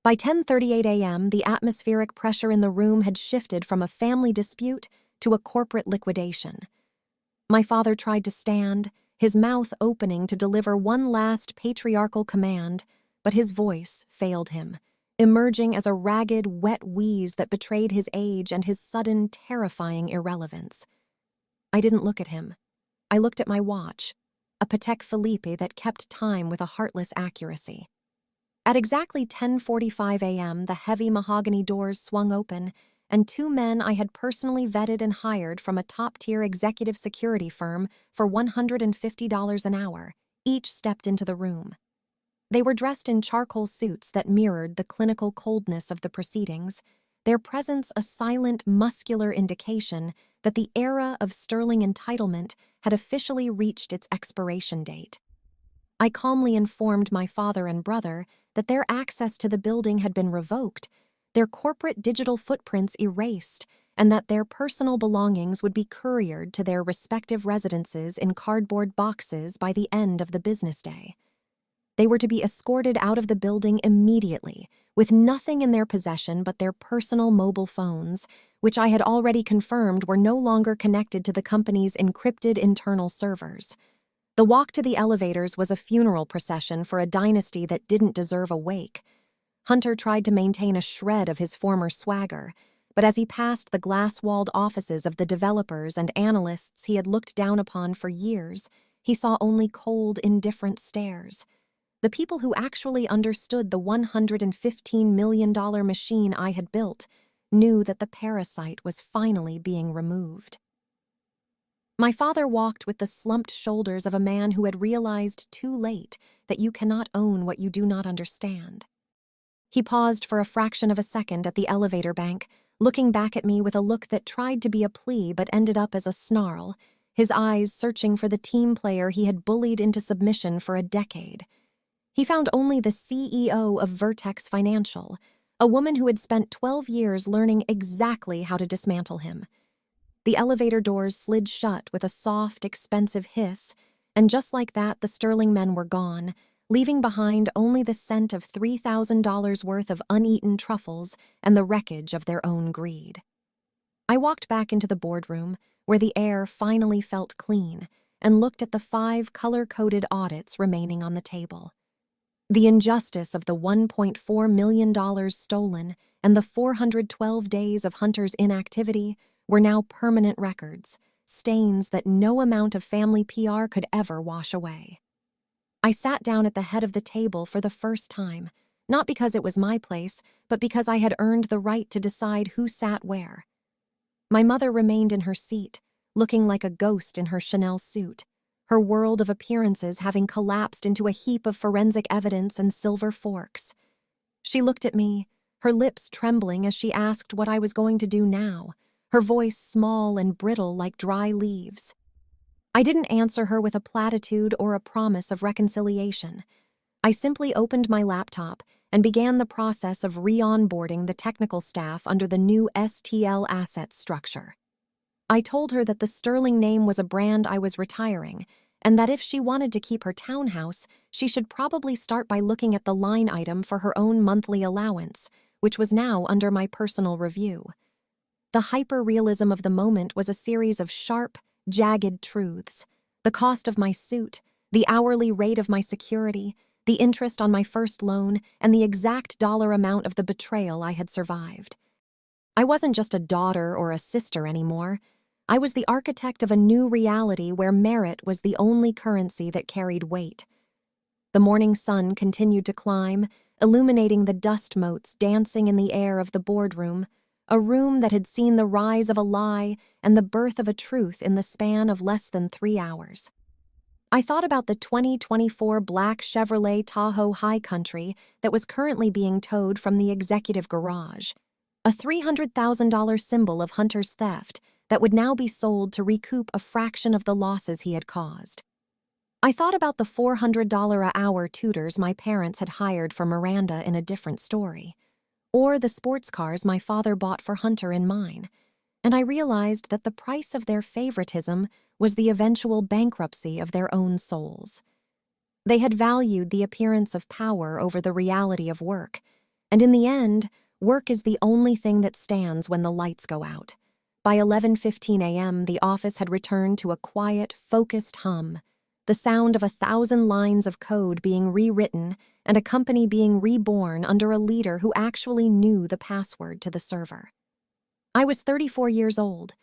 By 10:38 a.m., the atmospheric pressure in the room had shifted from a family dispute to a corporate liquidation. My father tried to stand, his mouth opening to deliver one last patriarchal command, but his voice failed him, emerging as a ragged, wet wheeze that betrayed his age and his sudden, terrifying irrelevance. I didn't look at him. I looked at my watch, a Patek Philippe that kept time with a heartless accuracy. At exactly 10:45 a.m., the heavy mahogany doors swung open, and two men I had personally vetted and hired from a top-tier executive security firm for $150 an hour, each stepped into the room. They were dressed in charcoal suits that mirrored the clinical coldness of the proceedings, their presence a silent, muscular indication that the era of Sterling entitlement had officially reached its expiration date. I calmly informed my father and brother that their access to the building had been revoked, their corporate digital footprints erased, and that their personal belongings would be couriered to their respective residences in cardboard boxes by the end of the business day. They were to be escorted out of the building immediately, with nothing in their possession but their personal mobile phones, which I had already confirmed were no longer connected to the company's encrypted internal servers. The walk to the elevators was a funeral procession for a dynasty that didn't deserve a wake. Hunter tried to maintain a shred of his former swagger, but as he passed the glass-walled offices of the developers and analysts he had looked down upon for years, he saw only cold, indifferent stares. The people who actually understood the $115 million machine I had built knew that the parasite was finally being removed. My father walked with the slumped shoulders of a man who had realized too late that you cannot own what you do not understand. He paused for a fraction of a second at the elevator bank, looking back at me with a look that tried to be a plea but ended up as a snarl, his eyes searching for the team player he had bullied into submission for a decade. He found only the CEO of Vertex Financial, a woman who had spent 12 years learning exactly how to dismantle him. The elevator doors slid shut with a soft, expensive hiss, and just like that, the Sterling men were gone, leaving behind only the scent of $3,000 worth of uneaten truffles and the wreckage of their own greed. I walked back into the boardroom, where the air finally felt clean, and looked at the 5 color-coded audits remaining on the table. The injustice of the $1.4 million stolen and the 412 days of Hunter's inactivity were now permanent records, stains that no amount of family PR could ever wash away. I sat down at the head of the table for the first time, not because it was my place, but because I had earned the right to decide who sat where. My mother remained in her seat, looking like a ghost in her Chanel suit, her world of appearances having collapsed into a heap of forensic evidence and silver forks. She looked at me, her lips trembling as she asked what I was going to do now, her voice small and brittle like dry leaves. I didn't answer her with a platitude or a promise of reconciliation. I simply opened my laptop and began the process of re-onboarding the technical staff under the new STL assets structure. I told her that the Sterling name was a brand I was retiring, and that if she wanted to keep her townhouse, she should probably start by looking at the line item for her own monthly allowance, which was now under my personal review. The hyper-realism of the moment was a series of sharp, jagged truths. The cost of my suit, the hourly rate of my security, the interest on my first loan, and the exact dollar amount of the betrayal I had survived. I wasn't just a daughter or a sister anymore. I was the architect of a new reality where merit was the only currency that carried weight. The morning sun continued to climb, illuminating the dust motes dancing in the air of the boardroom, a room that had seen the rise of a lie and the birth of a truth in the span of less than 3 hours. I thought about the 2024 black Chevrolet Tahoe High Country that was currently being towed from the executive garage, a $300,000 symbol of Hunter's theft that would now be sold to recoup a fraction of the losses he had caused. I thought about the $400 an hour tutors my parents had hired for Miranda in A Different Story, or the sports cars my father bought for Hunter in mine, and I realized that the price of their favoritism was the eventual bankruptcy of their own souls. They had valued the appearance of power over the reality of work, and in the end, work is the only thing that stands when the lights go out. By 11:15 a.m., the office had returned to a quiet, focused hum, the sound of 1,000 lines of code being rewritten and a company being reborn under a leader who actually knew the password to the server. I was 34 years old.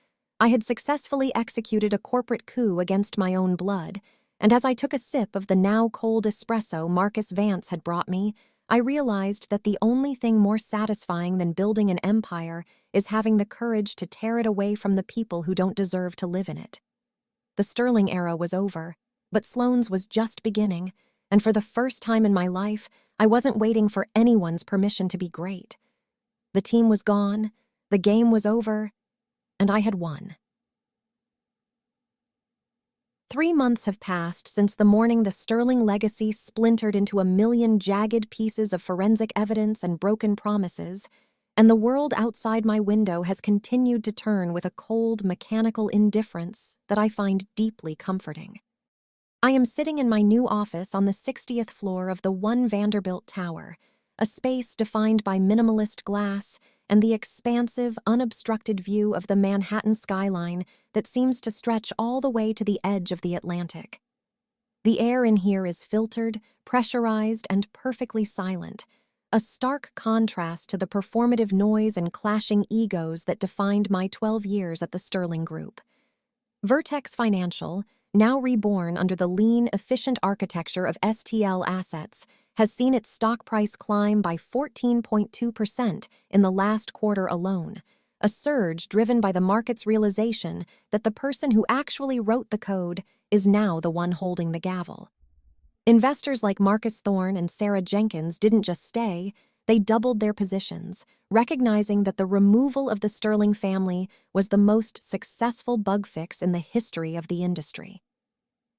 I had successfully executed a corporate coup against my own blood, and as I took a sip of the now cold espresso Marcus Vance had brought me, I realized that the only thing more satisfying than building an empire is having the courage to tear it away from the people who don't deserve to live in it. The Sterling era was over, but Sloane's was just beginning, and for the first time in my life, I wasn't waiting for anyone's permission to be great. The team was gone, the game was over, and I had won. 3 months have passed since the morning the Sterling legacy splintered into 1,000,000 jagged pieces of forensic evidence and broken promises, and the world outside my window has continued to turn with a cold, mechanical indifference that I find deeply comforting. I am sitting in my new office on the 60th floor of the One Vanderbilt Tower, a space defined by minimalist glass and the expansive, unobstructed view of the Manhattan skyline that seems to stretch all the way to the edge of the Atlantic. The air in here is filtered, pressurized, and perfectly silent, a stark contrast to the performative noise and clashing egos that defined my 12 years at the Sterling Group. Vertex Financial, now reborn under the lean, efficient architecture of STL assets, has seen its stock price climb by 14.2% in the last quarter alone, a surge driven by the market's realization that the person who actually wrote the code is now the one holding the gavel. Investors like Marcus Thorne and Sarah Jenkins didn't just stay, they doubled their positions, recognizing that the removal of the Sterling family was the most successful bug fix in the history of the industry.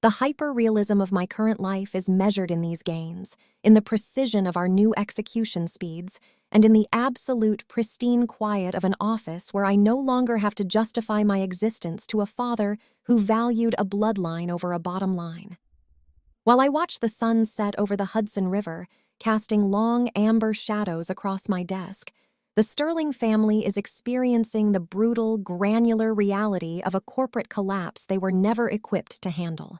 The hyper-realism of my current life is measured in these gains, in the precision of our new execution speeds, and in the absolute pristine quiet of an office where I no longer have to justify my existence to a father who valued a bloodline over a bottom line. While I watch the sun set over the Hudson River, casting long amber shadows across my desk, the Sterling family is experiencing the brutal, granular reality of a corporate collapse they were never equipped to handle.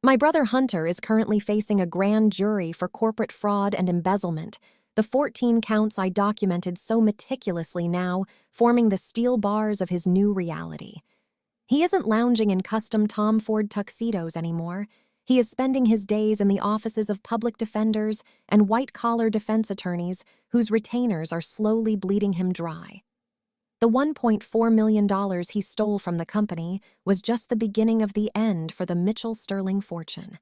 My brother Hunter is currently facing a grand jury for corporate fraud and embezzlement, the 14 counts I documented so meticulously now forming the steel bars of his new reality. He isn't lounging in custom Tom Ford tuxedos anymore. He is spending his days in the offices of public defenders and white-collar defense attorneys whose retainers are slowly bleeding him dry. The $1.4 million he stole from the company was just the beginning of the end for the Mitchell Sterling fortune.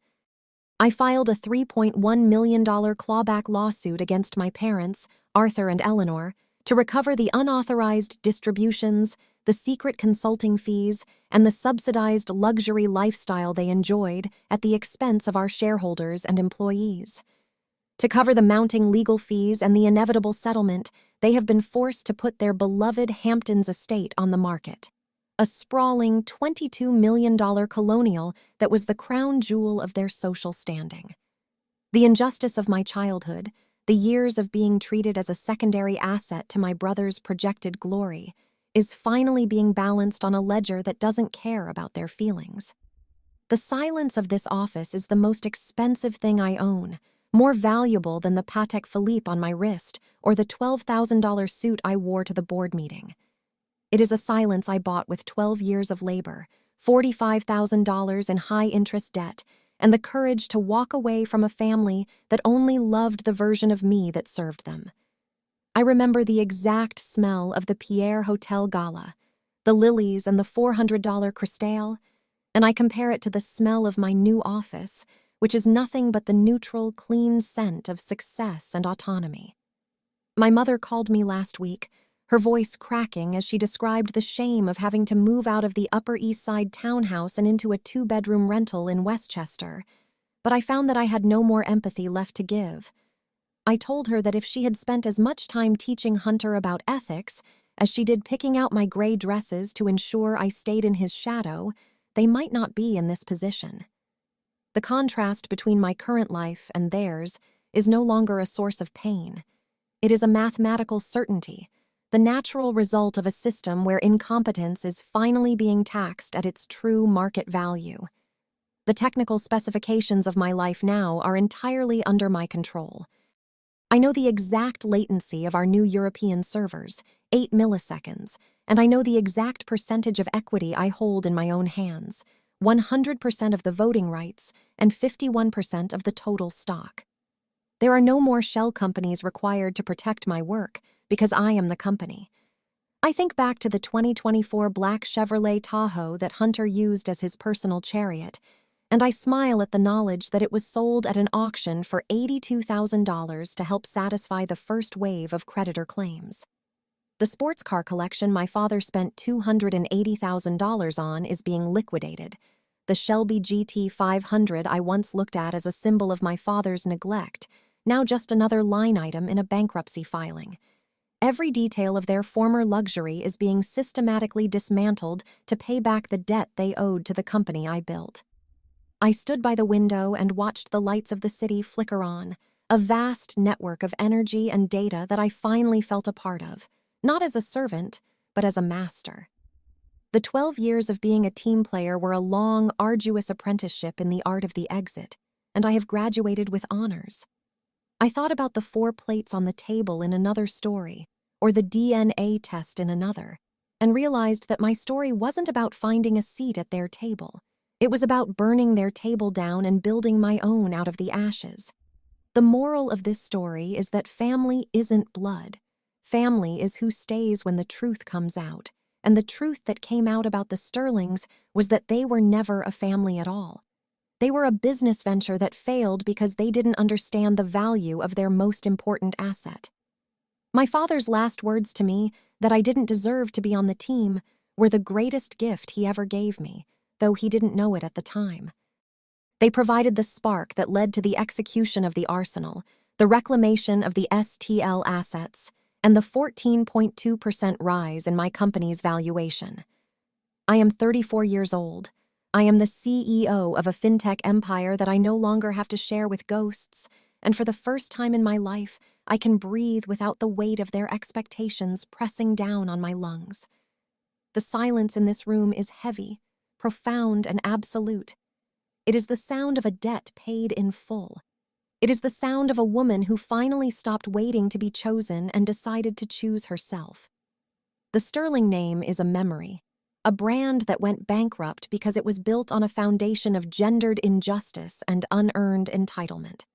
I filed a $3.1 million clawback lawsuit against my parents, Arthur and Eleanor, to recover the unauthorized distributions, the secret consulting fees, and the subsidized luxury lifestyle they enjoyed at the expense of our shareholders and employees. To cover the mounting legal fees and the inevitable settlement, they have been forced to put their beloved Hamptons estate on the market, a sprawling $22 million colonial that was the crown jewel of their social standing. The injustice of my childhood, the years of being treated as a secondary asset to my brother's projected glory, is finally being balanced on a ledger that doesn't care about their feelings. The silence of this office is the most expensive thing I own, more valuable than the Patek Philippe on my wrist or the $12,000 suit I wore to the board meeting. It is a silence I bought with 12 years of labor, $45,000 in high-interest debt, and the courage to walk away from a family that only loved the version of me that served them. I remember the exact smell of the Pierre Hotel Gala, the lilies and the $400 Cristal, and I compare it to the smell of my new office, which is nothing but the neutral, clean scent of success and autonomy. My mother called me last week, her voice cracking as she described the shame of having to move out of the Upper East Side townhouse and into a 2-bedroom rental in Westchester, but I found that I had no more empathy left to give. I told her that if she had spent as much time teaching Hunter about ethics as she did picking out my gray dresses to ensure I stayed in his shadow, they might not be in this position. The contrast between my current life and theirs is no longer a source of pain. It is a mathematical certainty, the natural result of a system where incompetence is finally being taxed at its true market value. The technical specifications of my life now are entirely under my control. I know the exact latency of our new European servers, 8 milliseconds, and I know the exact percentage of equity I hold in my own hands, 100% of the voting rights and 51% of the total stock. There are no more shell companies required to protect my work because I am the company. I think back to the 2024 black Chevrolet Tahoe that Hunter used as his personal chariot, and I smile at the knowledge that it was sold at an auction for $82,000 to help satisfy the first wave of creditor claims. The sports car collection my father spent $280,000 on is being liquidated. The Shelby GT 500 I once looked at as a symbol of my father's neglect, now just another line item in a bankruptcy filing. Every detail of their former luxury is being systematically dismantled to pay back the debt they owed to the company I built. I stood by the window and watched the lights of the city flicker on, a vast network of energy and data that I finally felt a part of, not as a servant, but as a master. The 12 years of being a team player were a long, arduous apprenticeship in the art of the exit, and I have graduated with honors. I thought about the 4 plates on the table in another story, or the DNA test in another, and realized that my story wasn't about finding a seat at their table. It was about burning their table down and building my own out of the ashes. The moral of this story is that family isn't blood. Family is who stays when the truth comes out, and the truth that came out about the Sterlings was that they were never a family at all. They were a business venture that failed because they didn't understand the value of their most important asset. My father's last words to me, that I didn't deserve to be on the team, were the greatest gift he ever gave me, though he didn't know it at the time. They provided the spark that led to the execution of the arsenal, the reclamation of the STL assets, and the 14.2% rise in my company's valuation. I am 34 years old. I am the CEO of a fintech empire that I no longer have to share with ghosts, and for the first time in my life, I can breathe without the weight of their expectations pressing down on my lungs. The silence in this room is heavy, profound, and absolute. It is the sound of a debt paid in full. It is the sound of a woman who finally stopped waiting to be chosen and decided to choose herself. The Sterling name is a memory, a brand that went bankrupt because it was built on a foundation of gendered injustice and unearned entitlement.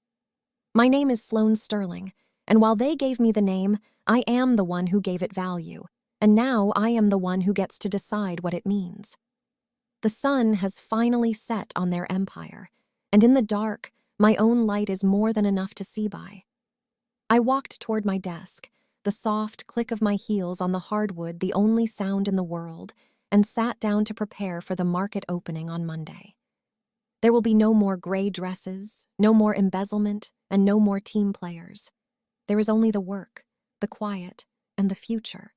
My name is Sloane Sterling, and while they gave me the name, I am the one who gave it value, and now I am the one who gets to decide what it means. The sun has finally set on their empire, and in the dark, my own light is more than enough to see by. I walked toward my desk, the soft click of my heels on the hardwood the only sound in the world, and sat down to prepare for the market opening on Monday. There will be no more gray dresses, no more embezzlement, and no more team players. There is only the work, the quiet, and the future.